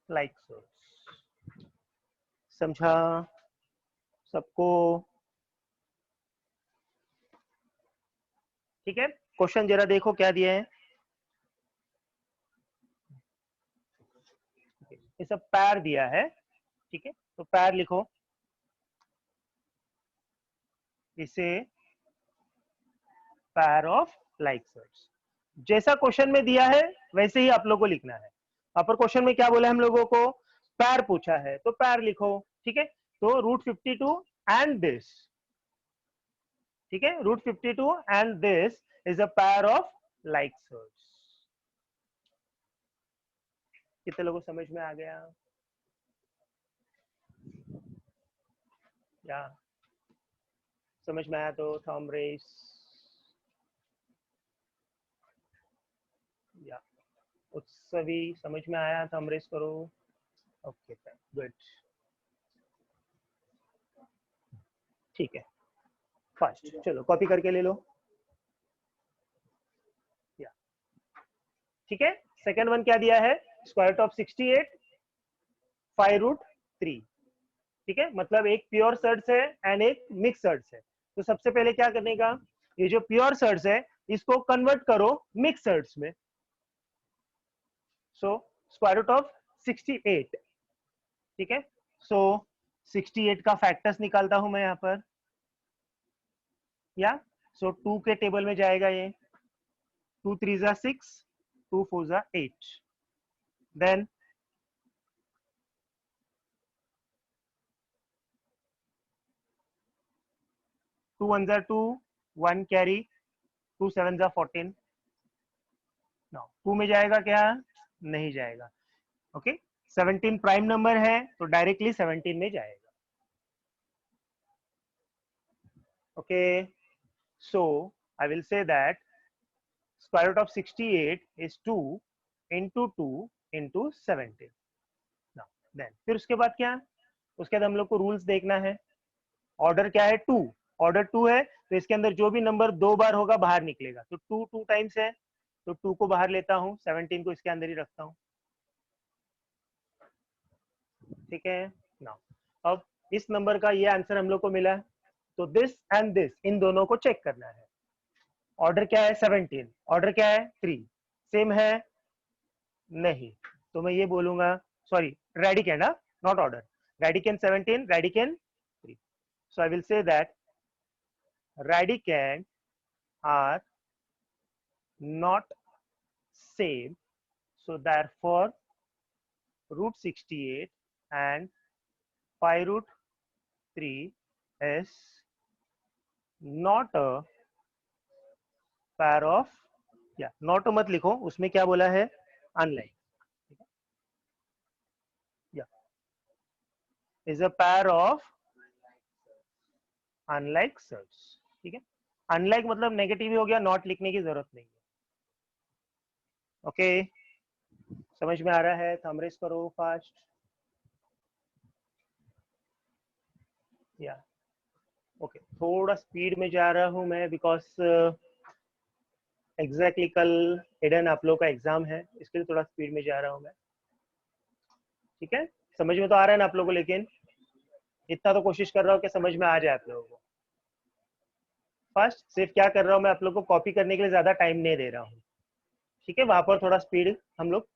like so. समझा सबको? ठीक है, क्वेश्चन जरा देखो क्या दिए हैं। ये सब पैर दिया है। ठीक है, तो पैर लिखो, इसे पैर ऑफ लाइक सर्च। जैसा क्वेश्चन में दिया है वैसे ही आप लोगों को लिखना है। अपर क्वेश्चन में क्या बोला हम लोगों को? पैर पूछा है तो पैर लिखो। ठीक है, तो रूट 52 एंड दिस। ठीक है, root 52 and this is a pair of like search. कितने लोगों को समझ में आ गया? या समझ में आया तो थंब रेस, या उत्सवी समझ में आया? थंब रेस करो। ओके, गुड, ठीक है, फास्ट। चलो कॉपी करके ले लो। या ठीक है, सेकंड वन क्या दिया है? Square root of 68 5 root 3। ठीक है, मतलब एक प्योर सर्च है एंड एक मिक्स सर्च है। तो सबसे पहले क्या करने का, ये जो प्योर सर्च है इसको कन्वर्ट करो मिक्स सर्च में। So square root of 68। ठीक है, सो 68 का फैक्टर्स निकालता हूं मैं यहां पर। या सो 2 के टेबल में जाएगा ये, 2 3 जा 6, 2 4 जा 8। देन 2 1 जा 2, 1 कैरी, 2 7 जा 14, नो 2 में जाएगा क्या, नहीं जाएगा। ओके 17 प्राइम नंबर है तो डायरेक्टली 17 में जाएगा। Okay so I will say that square root of 68 is 2 into 2 into 17। Now, then फिर उसके बाद क्या, उसके बाद हम लोग को रूल्स देखना है। ऑर्डर क्या है, 2, ऑर्डर 2 है तो इसके अंदर जो भी नंबर 2 बार होगा बाहर निकलेगा, तो 2 2 टाइम्स है तो 2 को बाहर लेता हूँ, 17 को इसके अंदर ही रखता हूँ। ठीक है ना, अब इस नंबर का ये आंसर हम लोग को मिला, तो दिस एंड दिस इन दोनों को चेक करना है। ऑर्डर क्या है 17, ऑर्डर क्या है 3, सेम है नहीं, तो मैं ये बोलूंगा, sorry radicand, not order, radicand 17, radicand 3। So I will say that radicand are not same, so therefore root 68 and pi root 3 is not a pair of, या not मत लिखो, उसमें क्या बोला है, unlike, या is a pair of unlike such। ठीक है, unlike मतलब नेगेटिव ही हो गया, नॉट लिखने की जरूरत नहीं है। ओके समझ में आ रहा है, थंबरेज करो फास्ट, या ओके थोड़ा स्पीड में जा रहा हूं मैं, बिकॉज एग्जैक्टली कल एडन आप लोग का एग्जाम है, इसके लिए थोड़ा स्पीड में जा रहा हूं मैं। ठीक है, समझ में तो आ रहा है ना आप लोगों को, लेकिन इतना तो कोशिश कर रहा हूँ कि समझ में आ जाए आप लोगों को। फर्स्ट सिर्फ क्या कर रहा हूँ मैं, आप लोग को कॉपी करने के लिए ज्यादा टाइम नहीं दे रहा हूँ। ठीक है, वहां पर थोड़ा स्पीड हम लोग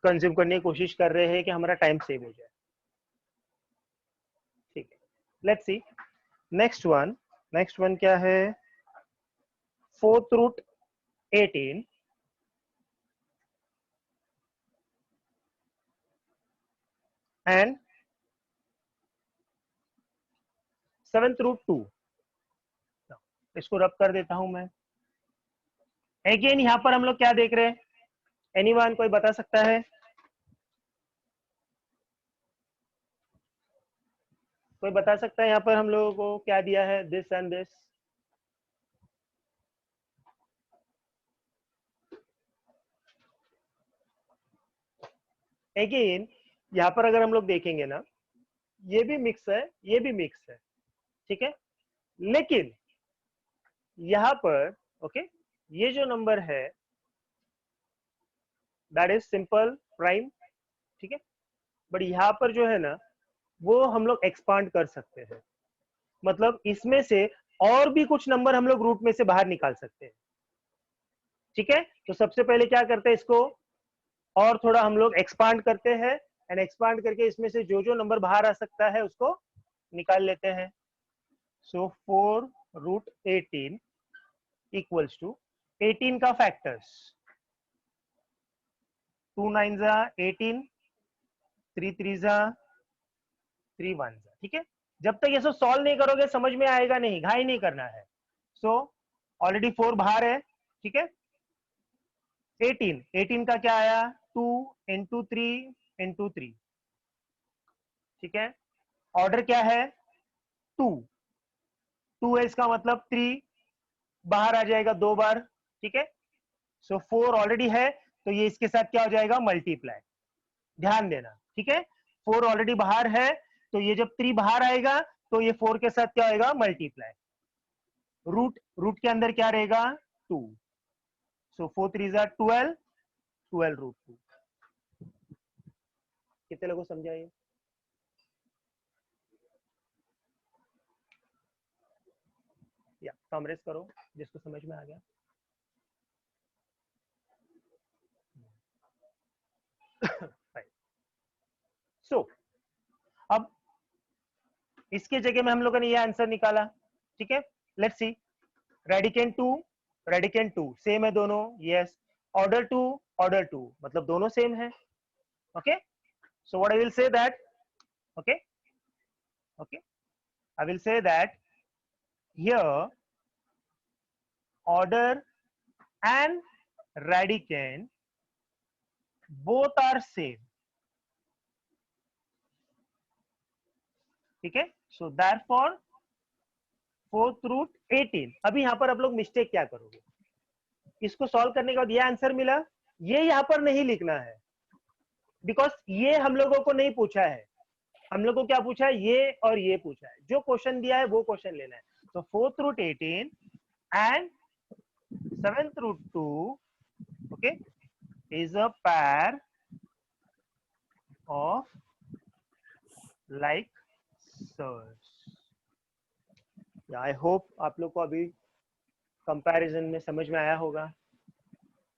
कंज्यूम करने की कोशिश कर रहे हैं कि हमारा टाइम सेव हो जाए। ठीक है, लेट्स सी नेक्स्ट वन क्या है, 4th root 18 and 7th root 2। इसको रब कर देता हूं मैं। अगेन यहां पर हम लोग क्या देख रहे हैं, एनीवन कोई बता सकता है, कोई बता सकता है यहाँ पर हम लोगों को क्या दिया है, दिस एंड दिस। अगेन यहाँ पर अगर हम लोग देखेंगे ना, ये भी मिक्स है, ये भी मिक्स है। ठीक है, लेकिन यहाँ पर ओके ये जो नंबर है दैट इज सिंपल प्राइम। ठीक है, बट यहाँ पर जो है ना वो हम लोग एक्सपांड कर सकते हैं, मतलब इसमें से और भी कुछ नंबर हम लोग रूट में से बाहर निकाल सकते हैं। ठीक है, तो सबसे पहले क्या करते हैं, इसको और थोड़ा हम लोग एक्सपांड करते हैं, एंड एक्सपांड करके इसमें से जो जो नंबर बाहर आ सकता है उसको निकाल लेते हैं। सो 4 रूट 18 इक्वल्स टू 18 का फैक्टर्स, 2 9 जा 18, 3 3 जा 3 1 जा। ठीक है, जब तक ये सब सॉल्व नहीं करोगे समझ में आएगा नहीं, घाई नहीं करना है। सो ऑलरेडी 4 बाहर है। ठीक है, 18 का क्या आया, 2 into 3 into 3। ठीक है, ऑर्डर क्या है 2 है, इसका मतलब 3 बाहर आ जाएगा 2 बार। ठीक है, सो 4 ऑलरेडी है तो ये इसके साथ क्या हो जाएगा, मल्टीप्लाई। ध्यान देना, ठीक है, 4 ऑलरेडी बाहर है तो ये जब 3 बाहर आएगा तो ये 4 के साथ क्या होगा, मल्टीप्लाई। रूट के अंदर क्या रहेगा 2, सो 4 3 जा 12, 12 रूट 2। कितने लोगों को समझाइए, या समराइज करो जिसको समझ में आ गया। सो अब इसके जगह में हम लोगों ने ये आंसर निकाला। ठीक है, लेट्स सी, रेडिकेंड 2 सेम है दोनों, यस। ऑर्डर 2 मतलब दोनों सेम है। Okay, so what I will say that, okay I will say that here order and radicand both are same. ठीक है, so therefore fourth root 18. अभी यहाँ पर आप लोग मिस्टेक क्या करोगे, इसको सॉल्व करने के बाद ये आंसर मिला, ये यहाँ पर नहीं लिखना है, बिकॉज ये हम लोगों को नहीं पूछा है, हम लोग को क्या पूछा है, ये और ये पूछा है, जो क्वेश्चन दिया है वो क्वेश्चन लेना है. तो fourth root 18 and seventh root 2 okay is a pair of like surds. I hope आप लोग को अभी कंपैरिजन में समझ में आया होगा.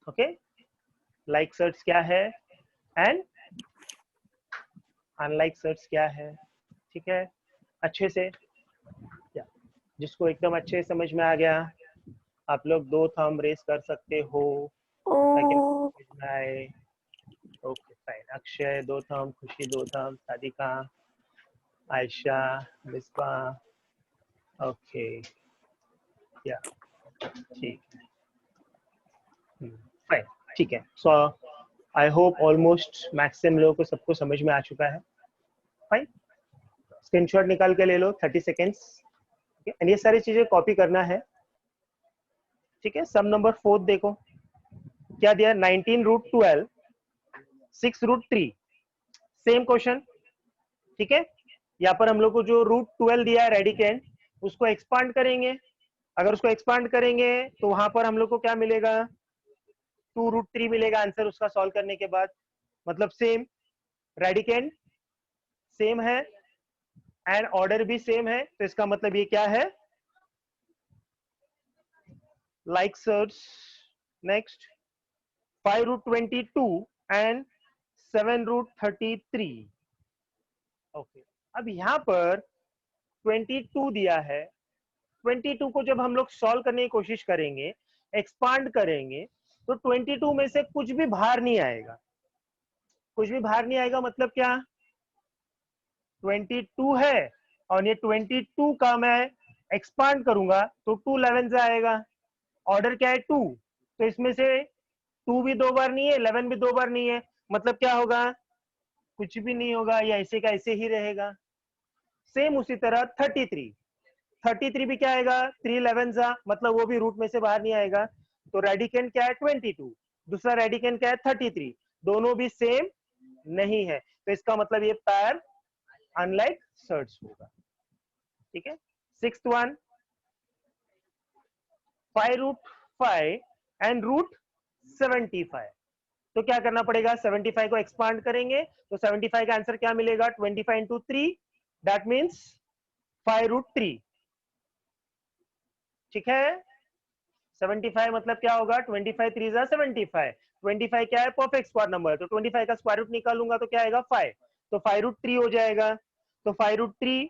ओके, लाइक सर्च क्या है एंड अनलाइक सर्च क्या है. ठीक है, अच्छे से, जिसको एकदम अच्छे समझ में आ गया आप लोग 2 थंब रेस कर सकते हो ताकि Oh, समझ में आए. Okay fine. अक्षय 2 थंब, खुशी 2 थंब, सादिका, आयशा, मिसबा. ओके, या ठीक है, फाइन. ठीक है, सो आई होप ऑलमोस्ट मैक्सिमम लोगों को सबको समझ में आ चुका है. फाइन, स्क्रीनशॉट निकाल के ले लो 30 सेकेंड्स. एंड ये सारी चीजें कॉपी करना है. ठीक है, सम नंबर 4 देखो क्या दिया, 19 रूट 12 6 रूट 3, सेम क्वेश्चन. ठीक है, यहाँ पर हम लोग को जो रूट 12 दिया है रेडिकेंड, उसको एक्सपांड करेंगे. अगर उसको एक्सपांड करेंगे तो वहां पर हम लोग को क्या मिलेगा, 2 रूट 3 मिलेगा आंसर उसका सॉल्व करने के बाद. मतलब सेम, रेडिकेंड सेम है एंड ऑर्डर भी सेम है, तो इसका मतलब ये क्या है, like surd. Next 5 root 22 and 7 root 33. Okay, अब यहाँ पर 22 दिया है, 22 को जब हम लोग सॉल्व करने की कोशिश करेंगे, एक्सपांड करेंगे, तो 22 में से कुछ भी बाहर नहीं आएगा. कुछ भी बाहर नहीं आएगा मतलब क्या, 22 है और ये 22 का मैं एक्सपांड करूंगा तो 2 11 आएगा. ऑर्डर क्या है 2, तो इसमें से 2 भी 2 बार नहीं है, 11 भी 2 बार नहीं है, मतलब क्या होगा, कुछ भी नहीं होगा, या ऐसे का ऐसे ही रहेगा. सेम उसी तरह 33 भी क्या आएगा, 3 11 मतलब वो भी रूट में से बाहर नहीं आएगा. तो रेडिकेंड क्या है 22, दूसरा रेडिकेंड क्या है 33, दोनों भी सेम नहीं है, तो इसका मतलब ये पैर अनलाइक सर्च होगा. ठीक है, sixth one 5 root 5 and root 75. तो क्या करना पड़ेगा, 75 को एक्सपांड करेंगे तो 75 का आंसर क्या मिलेगा, 25 इंटू 3, दैट मीन्स 5 रूट 3. ठीक है, 75 मतलब क्या होगा, 25 3 जा 75. 25 क्या है, परफेक्ट स्क्वायर नंबर, तो 25 का स्क्वायर रूट निकालूंगा तो क्या आएगा 5, तो 5 रूट 3 हो जाएगा. तो 5 रूट 3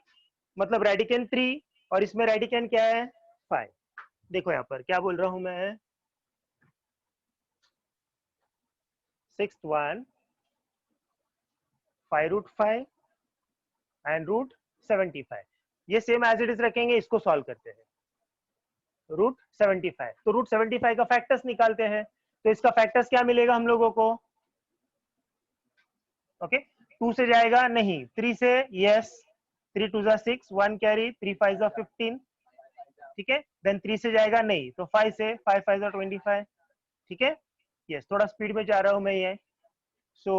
मतलब रेडिकेंड 3 और इसमें रेडिकेंड क्या है 5. देखो यहाँ पर क्या बोल रहा हूं मैं, sixth one 5 root 5 and root 75, ये सेम एज इट इज रखेंगे, इसको सॉल्व करते हैं. रूट 75, तो रूट 75 का फैक्टर्स निकालते हैं, तो इसका फैक्टर्स क्या मिलेगा हम लोगों को. ओके, 2 से जाएगा नहीं, 3 से यस, 3 2 जा 6, 1 कैरी, 3 5 जा 15. ठीक है, देन 3 से जाएगा नहीं, तो 5 से 5 5 जा 25. ठीक है, यस, थोड़ा स्पीड में जा रहा हूं मैं ये. So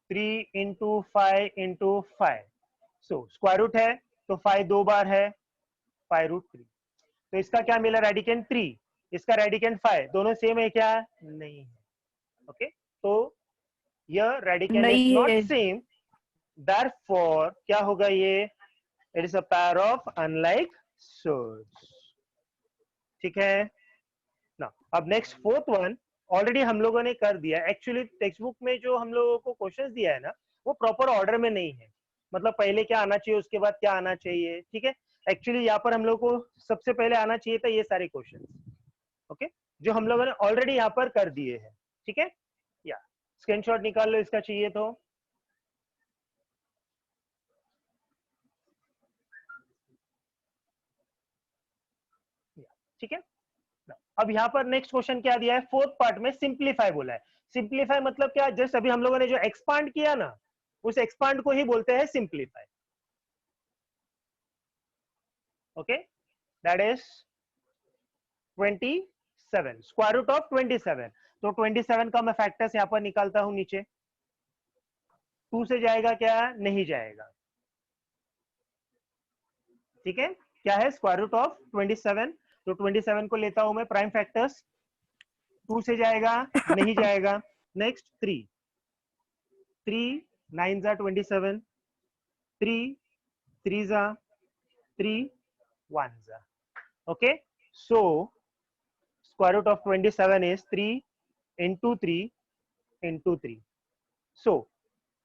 3 into 5 into 5, so square root है तो 5 2 बार है, 5 रूट 3. तो इसका क्या मिला, रेडिकेंड 3, इसका रेडिकेंड 5, दोनों सेम है क्या, नहीं है. ओके, तो यह रेडिकेंड इज नहीं नॉट है. सेम, therefore क्या होगा ये, it is a pair of unlike search. ठीक है ना. अब नेक्स्ट फोर्थ वन ऑलरेडी हम लोगों ने कर दिया. एक्चुअली टेक्स्ट बुक में जो हम लोगों को क्वेश्चंस दिया है ना, वो प्रॉपर ऑर्डर में नहीं है, मतलब पहले क्या आना चाहिए उसके बाद क्या आना चाहिए. ठीक है, एक्चुअली यहाँ पर हम लोग को सबसे पहले आना चाहिए था ये सारे क्वेश्चन. ओके, जो हम लोगों ने ऑलरेडी यहाँ पर कर दिए हैं. ठीक है, या स्क्रीनशॉट निकाल लो इसका चाहिए तो. ठीक है, अब यहाँ पर नेक्स्ट क्वेश्चन क्या दिया है, फोर्थ पार्ट में सिंप्लीफाई बोला है। सिंप्लीफाई मतलब क्या, जस्ट अभी हम लोगों ने जो एक्सपांड किया ना, उस एक्सपांड को ही बोलते हैं simplify. Okay, that is 27, square root of 27। तो 27 का मैं फैक्टर्स यहाँ पर निकालता हूं नीचे। 2 से जाएगा क्या, नहीं जाएगा, ठीक है। क्या है, स्क्वायर रूट ऑफ 27। तो 27 को लेता हूं मैं प्राइम फैक्टर्स, 2 से जाएगा, नहीं जाएगा। नेक्स्ट 3 9 जा 27, 3 3 जा 3 1 जा। Okay, so square root of 27 is 3 into 3 into 3। So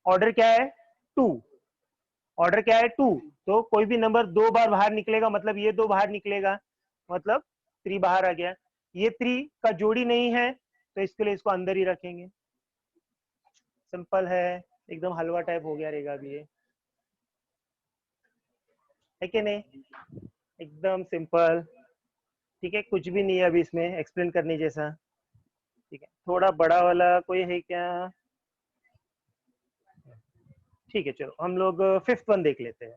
order क्या है, 2। ऑर्डर क्या है, 2। तो कोई भी नंबर 2 बार बाहर निकलेगा, मतलब ये 2 बाहर निकलेगा, मतलब 3 बाहर आ गया। ये 3 का जोड़ी नहीं है, तो इसके लिए इसको अंदर ही रखेंगे। सिंपल है, एकदम हलवा टाइप हो गया रहेगा अभी ये, है कि नहीं, एकदम सिंपल। ठीक है, कुछ भी नहीं है अभी इसमें एक्सप्लेन करने जैसा। ठीक है, थोड़ा बड़ा वाला कोई है क्या, ठीक है, चलो हम लोग फिफ्थ वन देख लेते हैं।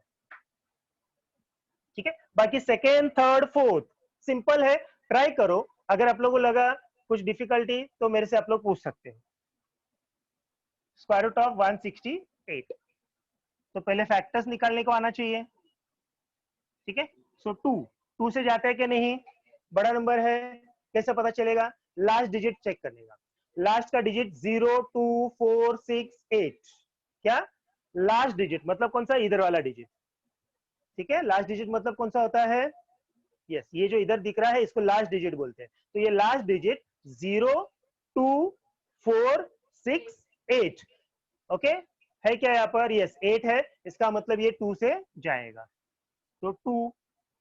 ठीक है, बाकी सेकेंड थर्ड फोर्थ सिंपल है, ट्राई करो। अगर आप लोगों को लगा कुछ डिफिकल्टी तो मेरे से आप लोग पूछ सकते हैं। स्क्वायर रूट ऑफ 168, तो पहले फैक्टर्स निकालने को आना चाहिए। ठीक है, सो 2 से जाता है कि नहीं, बड़ा नंबर है, कैसे पता चलेगा, लास्ट डिजिट चेक करने का। लास्ट का डिजिट 0 2 4 6 8, क्या लास्ट डिजिट मतलब कौन सा, इधर वाला डिजिट। ठीक है, लास्ट डिजिट मतलब कौन सा होता है, यस, ये जो इधर दिख रहा है इसको लास्ट डिजिट बोलते हैं। तो ये लास्ट डिजिट 0 2 4 6 8, ओके, है क्या यहाँ पर, यस 8 है, इसका मतलब ये 2 से जाएगा। तो 2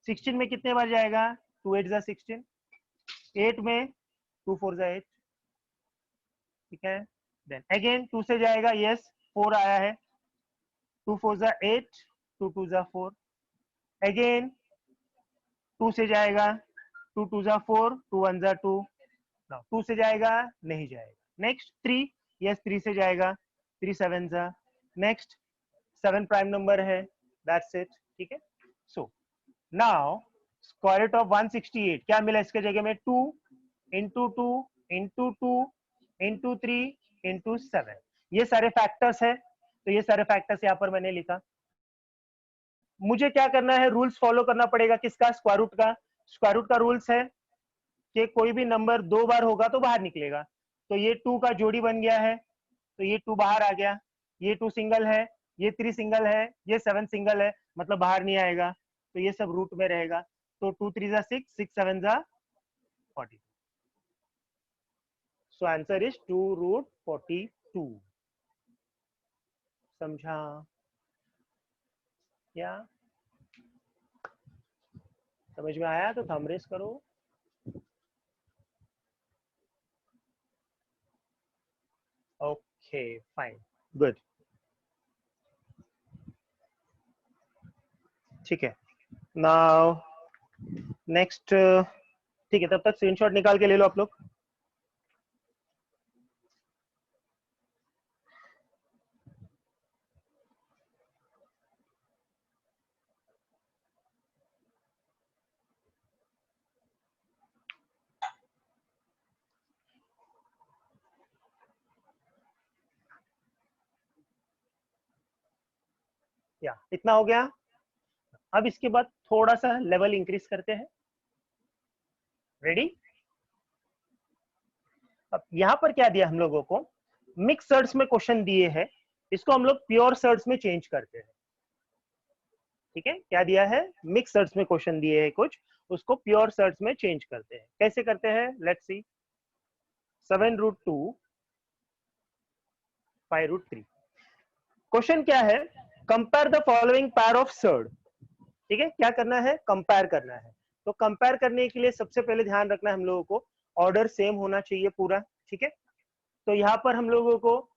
16 में कितने बार जाएगा, 2 8 जा 16, 8 में 2 4 जा 8, ठीक है। देन अगेन 2 से जाएगा, यस 4 आया है, 2 4 जा 8, 2 2 जा 4, अगेन 2 से जाएगा, 2 2 जा 4, 2 1 जा 2, 2 से जाएगा, नहीं जाएगा। नेक्स्ट 3, यस 3 से जाएगा, 3 7 जा, नेक्स्ट 7 प्राइम नंबर है, दैट्स इट। ठीक है, so now square root of 168 क्या मिला इसके जगह में, 2 इंटू 2 इंटू 2 इंटू 3 इंटू 7, ये सारे फैक्टर्स है। तो ये सारे फैक्टर्स यहाँ पर मैंने लिखा। मुझे क्या करना है, रूल्स फॉलो करना पड़ेगा, किसका, स्क्वायर रूट का। स्क्वायर रूट का रूल्स है कि कोई भी नंबर 2 बार होगा तो बाहर निकलेगा। तो ये 2 का जोड़ी बन गया है, तो ये 2 बाहर आ गया, ये 2 सिंगल है, ये 3 सिंगल है, ये 7 सिंगल है, मतलब बाहर नहीं आएगा, तो ये सब रूट में रहेगा। तो 2 3 जा 6, 6 7 जा 40। So answer is 2 root 42। समझा क्या, समझ में आया तो थंब रेज करो। ओके फाइन, गुड, ठीक है। नाउ नेक्स्ट, ठीक है, तब तक स्क्रीनशॉट निकाल के ले लो आप लोग। या इतना हो गया। अब इसके बाद थोड़ा सा लेवल इंक्रीज करते हैं, रेडी। अब यहाँ पर क्या दिया हम लोगों को, मिक्स सर्ट्स में क्वेश्चन दिए हैं, इसको हम लोग प्योर सर्ट्स में चेंज करते हैं। ठीक है, क्या दिया है, मिक्स सर्ट्स में क्वेश्चन दिए हैं कुछ, उसको प्योर सर्ट्स में चेंज करते हैं। कैसे करते हैं, let's see. 7 root 2 5 root 3, question क्या है, compare the following pair of surd. ठीक है, क्या करना है, कंपेयर करना है। तो कंपेयर करने के लिए सबसे पहले ध्यान रखना है हम लोगों को, ऑर्डर सेम होना चाहिए पूरा। ठीक है, तो यहाँ पर हम लोगों को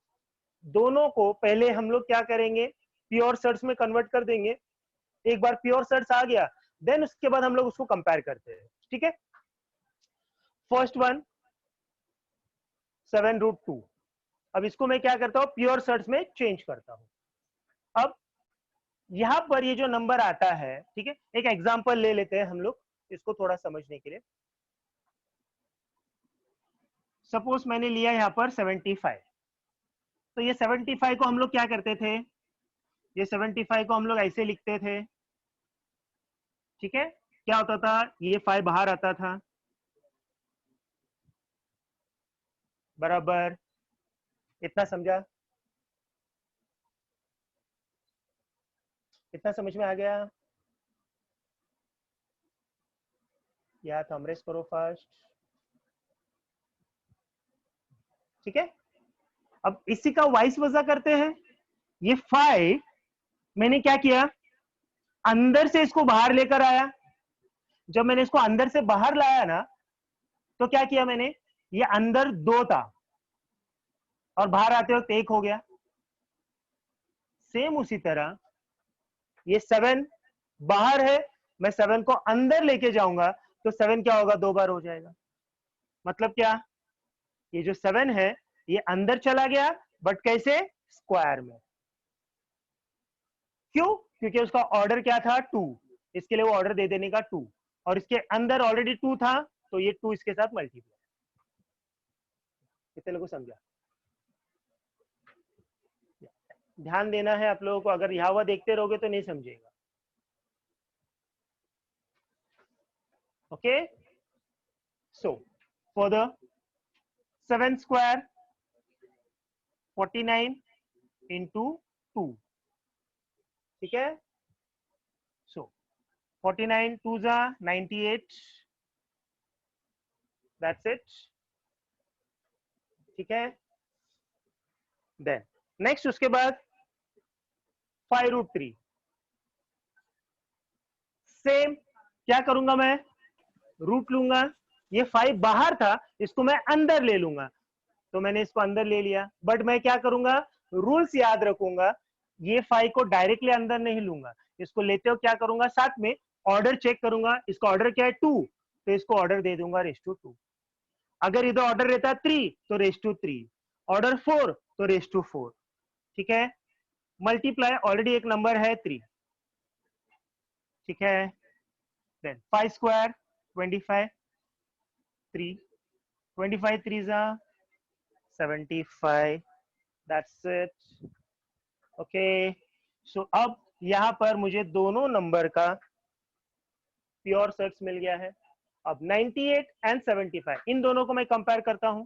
दोनों को पहले हम लोग क्या करेंगे, प्योर सर्ट्स में कन्वर्ट कर देंगे। एक बार प्योर सर्ट्स आ गया, देन उसके बाद हम लोग उसको कंपेयर करते हैं। ठीक है, फर्स्ट वन 7√2। अब इसको मैं क्या करता हूं, प्योर सर्च में चेंज करता हूं। अब यहां पर ये जो नंबर आता है, ठीक है, एक एग्जांपल ले लेते हैं हम लोग इसको थोड़ा समझने के लिए। सपोज मैंने लिया यहां पर 75, तो ये 75 को हम लोग क्या करते थे, ये 75 को हम लोग ऐसे लिखते थे, ठीक है। क्या होता था, ये 5 बाहर आता था, बराबर। इतना समझा, इतना समझ में आ गया? या थंबरेज करो फर्स्ट, ठीक है। अब इसी का वाइस वर्सा करते हैं। ये 5 मैंने क्या किया, अंदर से इसको बाहर लेकर आया। जब मैंने इसको अंदर से बाहर लाया ना, तो क्या किया मैंने, ये अंदर 2 था और बाहर आते वक्त 1 हो गया। सेम उसी तरह ये 7 बाहर है, मैं 7 को अंदर लेके जाऊंगा तो 7 क्या होगा, 2 बार हो जाएगा। मतलब क्या, ये जो 7 है ये अंदर चला गया, बट कैसे, स्क्वायर में। क्यों, क्योंकि उसका ऑर्डर क्या था, 2, इसके लिए वो ऑर्डर दे देने का 2, और इसके अंदर ऑलरेडी 2 था, तो ये 2 इसके साथ मल्टीप्लाई। कितने लोगों को समझा? ध्यान देना है आप लोगों को, अगर यहां हुआ देखते रहोगे तो नहीं समझेगा। Okay, so for the 7 square 49 into 2, ठीक है। सो 49 2 जा 98, दैट्स इट, ठीक है। देन नेक्स्ट उसके बाद 5√3, सेम क्या करूंगा मैं, रूट लूंगा। ये 5 बाहर था, इसको मैं अंदर ले लूंगा, तो मैंने इसको अंदर ले लिया, बट मैं क्या करूंगा, रूल्स याद रखूंगा। ये 5 को डायरेक्टली अंदर नहीं लूंगा, इसको लेते हो क्या करूंगा, साथ में ऑर्डर चेक करूंगा। इसका ऑर्डर क्या है, 2, तो इसको ऑर्डर दे दूंगा रेज़ टू 2। अगर इधर ऑर्डर रहता 3 तो रेज़ टू 3, ऑर्डर 4 तो रेज़ टू 4, ठीक है। मल्टीप्लाई, ऑलरेडी एक नंबर है 3, ठीक है। देन 5 स्क्वायर 25, 3 25 3 जा 75, दैट्स इट। ओके, सो अब यहां पर मुझे दोनों नंबर का प्योर सेट्स मिल गया है। अब 98 एंड 75, इन दोनों को मैं कंपेयर करता हूं।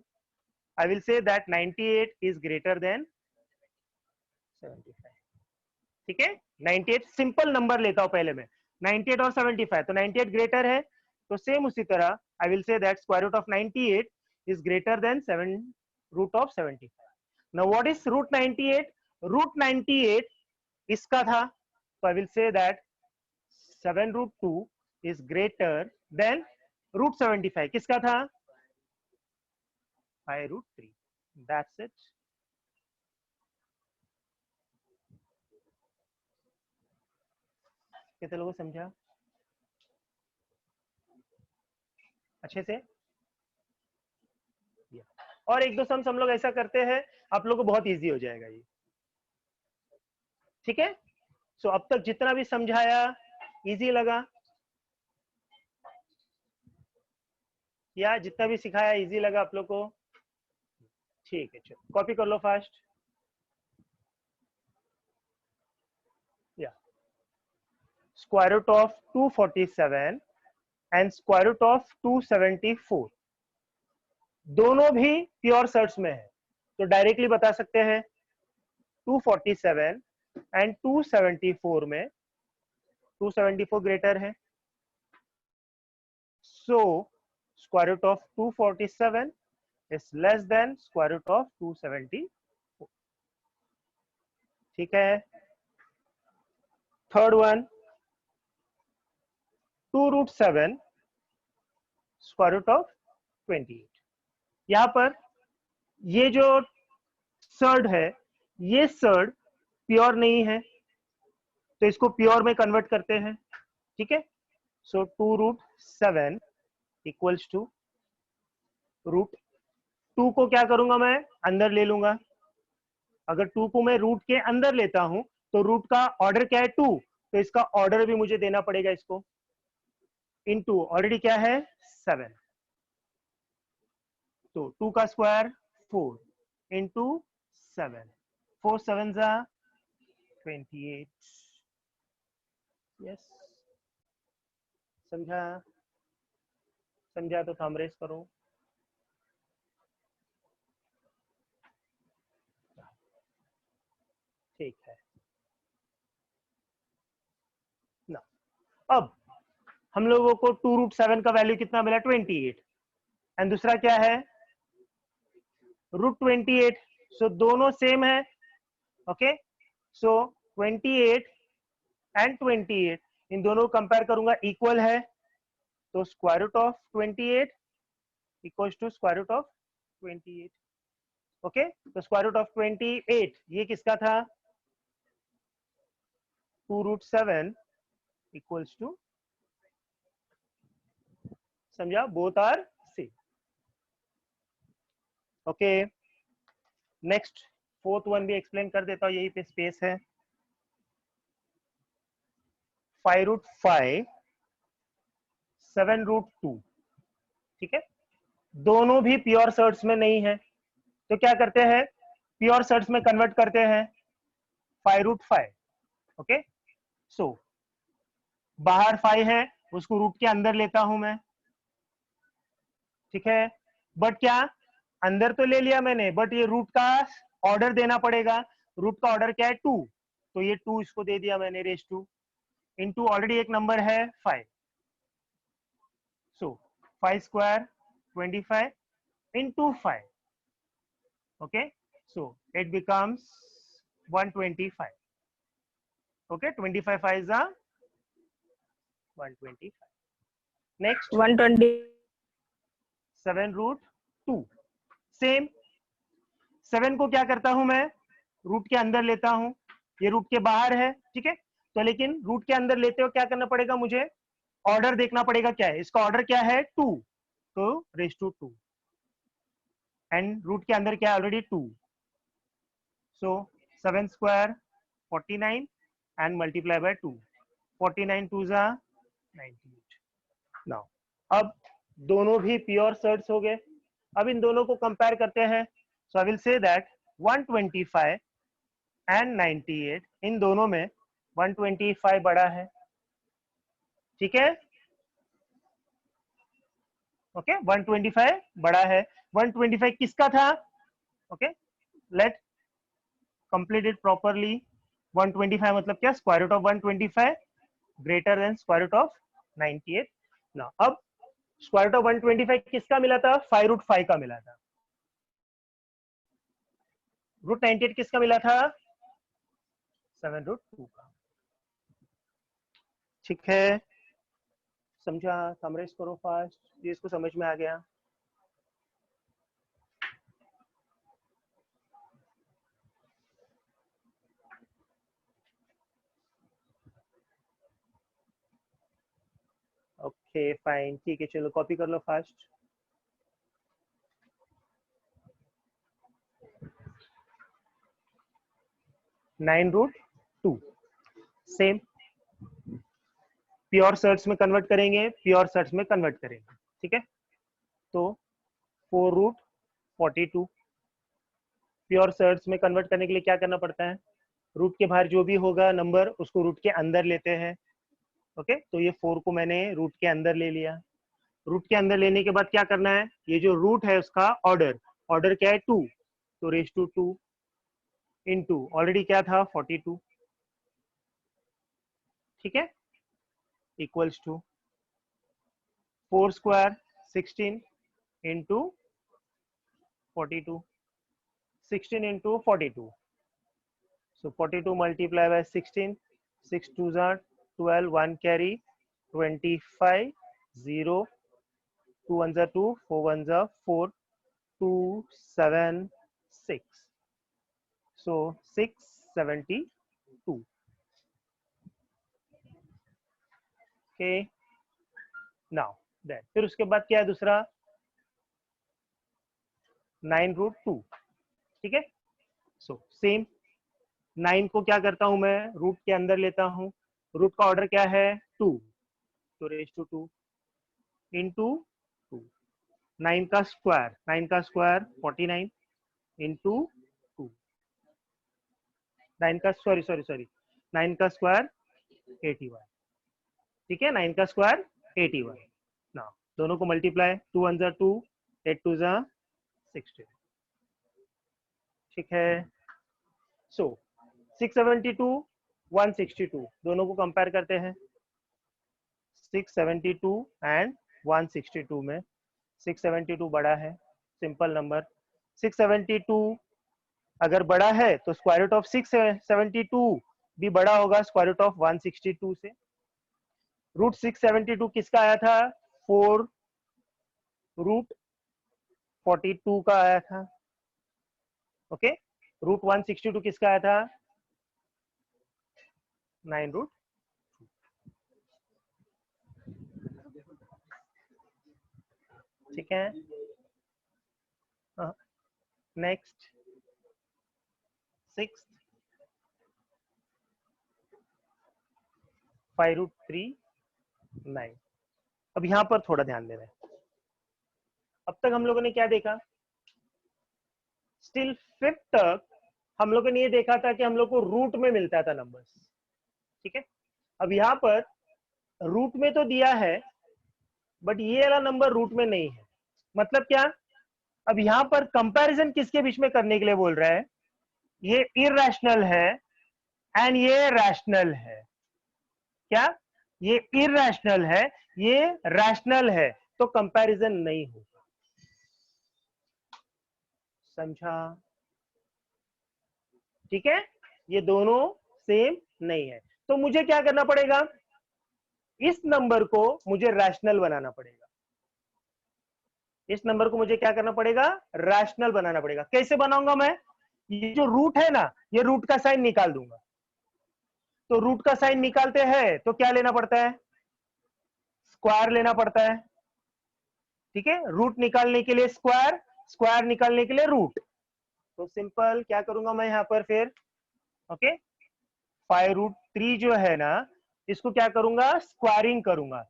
आई will say that 98 is greater then 75, ठीक है। 98 सिंपल नंबर लेता हूं पहले मैं, 98 और 75, तो 98 ग्रेटर है, तो सेम उसी तरह I will say that square root of 98 is greater than 7 root of 75। Now what is root 98, root 98 इसका था, तो I will say that 7√2 is greater than root 75, किसका था, 5√3, that's it। कितने लोगों को समझा अच्छे से? और एक दो सम्स हम लोग ऐसा करते हैं, आप लोगों को बहुत इजी हो जाएगा ये, ठीक है। सो अब तक जितना भी समझाया इजी लगा, या जितना भी सिखाया इजी लगा आप लोग को? ठीक है, चलो कॉपी कर लो फास्ट। या square root of 247 and square root of 274 दोनों भी प्योर सर्ट्स में है, तो डायरेक्टली बता सकते हैं 247 एंड 274 में 274 ग्रेटर है, so square root of 247 is less than square root of 274, ठीक है। Third one 2√7 square root of 28, यहां पर ये जो सर्ड है, ये सर्ड प्योर नहीं है, तो इसको प्योर में कन्वर्ट करते हैं, ठीक है। सो 2√7 इक्वल्स टू रूट 2 को क्या करूंगा मैं अंदर ले लूंगा। अगर 2 को मैं रूट के अंदर लेता हूं तो रूट का ऑर्डर क्या है 2, तो इसका ऑर्डर भी मुझे देना पड़ेगा इसको। इनटू ऑलरेडी क्या है 7, तो 2 का स्क्वायर 4 इंटू 7, 4 7 जा 28। यस, समझा? समझा तो थंब रेज करो। ठीक है ना। अब हम लोगों को 2√7 का वैल्यू कितना मिला 28, एंड दूसरा क्या है √28, सो दोनों सेम है। ओके, सो 28 एंड 28 इन दोनों को कंपेयर करूंगा इक्वल है, तो square root of 28 equals to square root of 28। Okay, तो स्क्वायर रूट ऑफ 28 ये किसका था 2√7 इक्वल्स टू, समझा, both are same. Okay, next fourth one भी एक्सप्लेन कर देता हूं, यही पे स्पेस है। 5√5 7√2, ठीक है, दोनों भी प्योर सर्ट्स में नहीं है, तो क्या करते हैं प्योर सर्ट्स में कन्वर्ट करते हैं 5√5। ओके, सो बाहर 5 है उसको रूट के अंदर लेता हूं मैं, ठीक है, बट क्या अंदर तो ले लिया मैंने, बट ये रूट का ऑर्डर देना पड़ेगा। रूट का ऑर्डर क्या है 2, तो ये 2 इसको दे दिया मैंने रेस 2 इंटू ऑलरेडी एक नंबर है 5, सो 5 square 25 into 5। Okay, so it becomes 125. Okay, 25 5 is a 125. Next 120 7√2, same 7 को क्या करता हूं मैं रूट के अंदर लेता हूं, ये रूट के बाहर है, ठीक है, तो लेकिन रूट के अंदर लेते हो क्या करना पड़ेगा मुझे ऑर्डर देखना पड़ेगा, क्या है इसका ऑर्डर क्या है 2, तो रेस टू 2 एंड रूट के अंदर क्या है already 2, so 7 square 49 and multiply by 2, 49 2s are 98। now अब दोनों भी प्योर सर्ट्स हो गए, अब इन दोनों को कंपेयर करते हैं, so I will say that 125 and 98 इन दोनों में 125 बड़ा है, ठीक है, ओके 125 बड़ा है। 125 किसका था, okay, let complete it properly. 125 मतलब क्या square root of 125 greater than square root of 98। ना अब स्क्वायर रूट ऑफ 125 किसका मिला था 5√5 का मिला था, √98 किसका मिला था 7√2 का, ठीक है, समझा, समराइज करो फास्ट, ये इसको समझ में आ गया। ओके फाइन, ठीक है, चलो कॉपी कर लो फास्ट। (9√2) सेम प्योर सर्ट्स में कन्वर्ट करेंगे, प्योर सर्ट्स में कन्वर्ट करेंगे, ठीक है, तो 4√42 प्योर सर्ट्स में कन्वर्ट करने के लिए क्या करना पड़ता है रूट के बाहर जो भी होगा नंबर उसको रूट के अंदर लेते हैं। ओके, तो ये 4 को मैंने रूट के अंदर ले लिया, रूट के अंदर लेने के बाद क्या करना है, ये जो रूट है उसका ऑर्डर, ऑर्डर क्या है 2, तो रेस टू 2 इंटू ऑलरेडी क्या था 42, ठीक है, equals to 4 square 16 into 42, 16 into 42, so 42 multiply by 16, 6 2s are 12, 1 carry 25, 0, 2 1s are 2, 4 1s are 4, 2 7 6, so 672। okay, now then फिर उसके बाद क्या है दूसरा 9√2, ठीक है। सो सेम 9 को क्या करता हूं मैं, रूट के अंदर लेता हूं, रूट का ऑर्डर क्या है 2, तो रेज टू 2 इंटू 2, 9 का स्क्वायर, 9 का स्क्वायर 49 इंटू 2, 9 का सॉरी सॉरी सॉरी 9 का स्क्वायर 81, ठीक है, 9 का स्क्वायर 81 ना, दोनों को मल्टीप्लाई, 2 1 जा 2, 8 2 जा 60, ठीक है। सो 672 162 दोनों को कंपेयर करते हैं, 672 एंड 162 में 672 बड़ा है, सिंपल नंबर, 672 अगर बड़ा है तो स्क्वायर रूट ऑफ 672 भी बड़ा होगा स्क्वायर रूट ऑफ 162 से। रूट 672 किसका आया था, 4 रूट 42 का आया था, ओके। रूट 162 किसका आया था, 9 रूट, ठीक है। नेक्स्ट 6 5√3 9। अब यहां पर थोड़ा ध्यान देना है, अब तक हम लोगों ने क्या देखा, स्टिल 5th तक हम लोगों ने ये देखा था कि हम लोग को रूट में मिलता था नंबर्स, ठीक है। अब यहां पर रूट में तो दिया है बट ये वाला नंबर रूट में नहीं है, मतलब क्या, अब यहां पर कंपैरिजन किसके बीच में करने के लिए बोल रहा है, ये इरैशनल है एंड ये रैशनल है, क्या, ये इरैशनल है, ये रैशनल है, तो कंपैरिजन नहीं होगा, समझा, ठीक है। ये दोनों सेम नहीं है, तो मुझे क्या करना पड़ेगा, इस नंबर को मुझे रैशनल बनाना पड़ेगा, इस नंबर को मुझे क्या करना पड़ेगा, रैशनल बनाना पड़ेगा। कैसे बनाऊंगा मैं, ये जो रूट है ना, ये रूट का साइन निकाल दूंगा, तो रूट का साइन निकालते हैं तो क्या लेना पड़ता है, स्क्वायर लेना पड़ता है, ठीक है। रूट निकालने के लिए स्क्वायर, स्क्वायर निकालने के लिए रूट, तो सिंपल क्या करूंगा मैं यहां पर फिर, ओके, 5√3 जो है ना, इसको क्या करूंगा, स्क्वायरिंग करूंगा,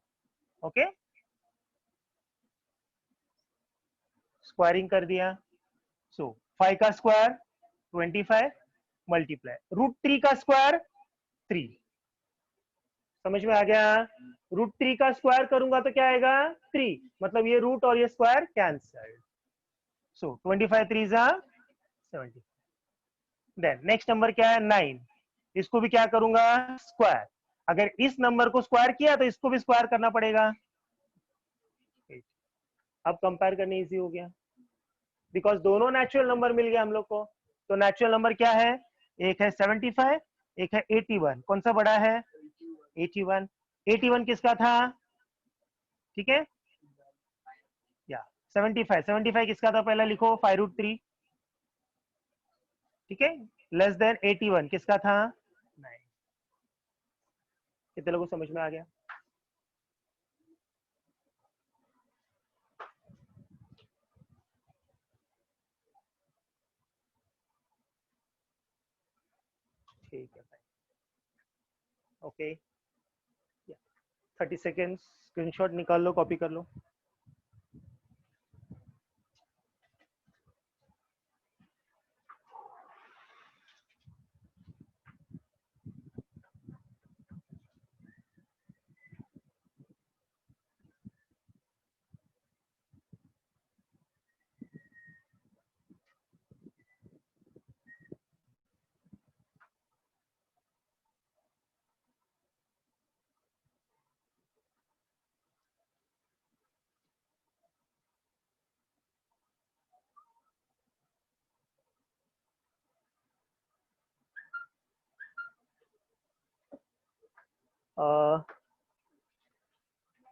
ओके, स्क्वायरिंग कर दिया। सो 5 का स्क्वायर 25 मल्टीप्लाई √3 का स्क्वायर 3, समझ में आ गया, √3 का स्क्वायर करूंगा तो क्या आएगा 3, मतलब ये रूट और ये स्क्वायर कैंसल, सो 25 3 जा 70। देन नेक्स्ट नंबर क्या है 9, इसको भी क्या करूंगा स्क्वायर, अगर इस नंबर को स्क्वायर किया तो इसको भी स्क्वायर करना पड़ेगा, अब कंपेयर करने इजी हो गया, बिकॉज दोनों नेचुरल नंबर मिल गया हम लोग को, तो नेचुरल नंबर क्या है, एक है 75, एक है 81, कौन सा बड़ा है 81, 81 किसका था, ठीक है, या 75, 75 किसका था, पहला लिखो 5√3, ठीक है, लेस देन 81 किसका था 9, कितने लोगों को समझ में आ गया, ठीक है, ओके, 30 सेकेंड्स, स्क्रीनशॉट निकाल लो, कॉपी कर लो।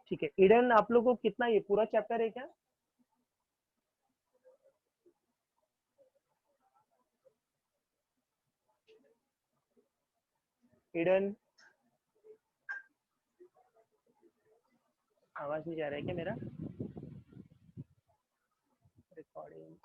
ठीक है, इडन आप लोगों को कितना, ये पूरा चैप्टर है क्या, इडन आवाज नहीं जा रहा है क्या मेरा, रिकॉर्डिंग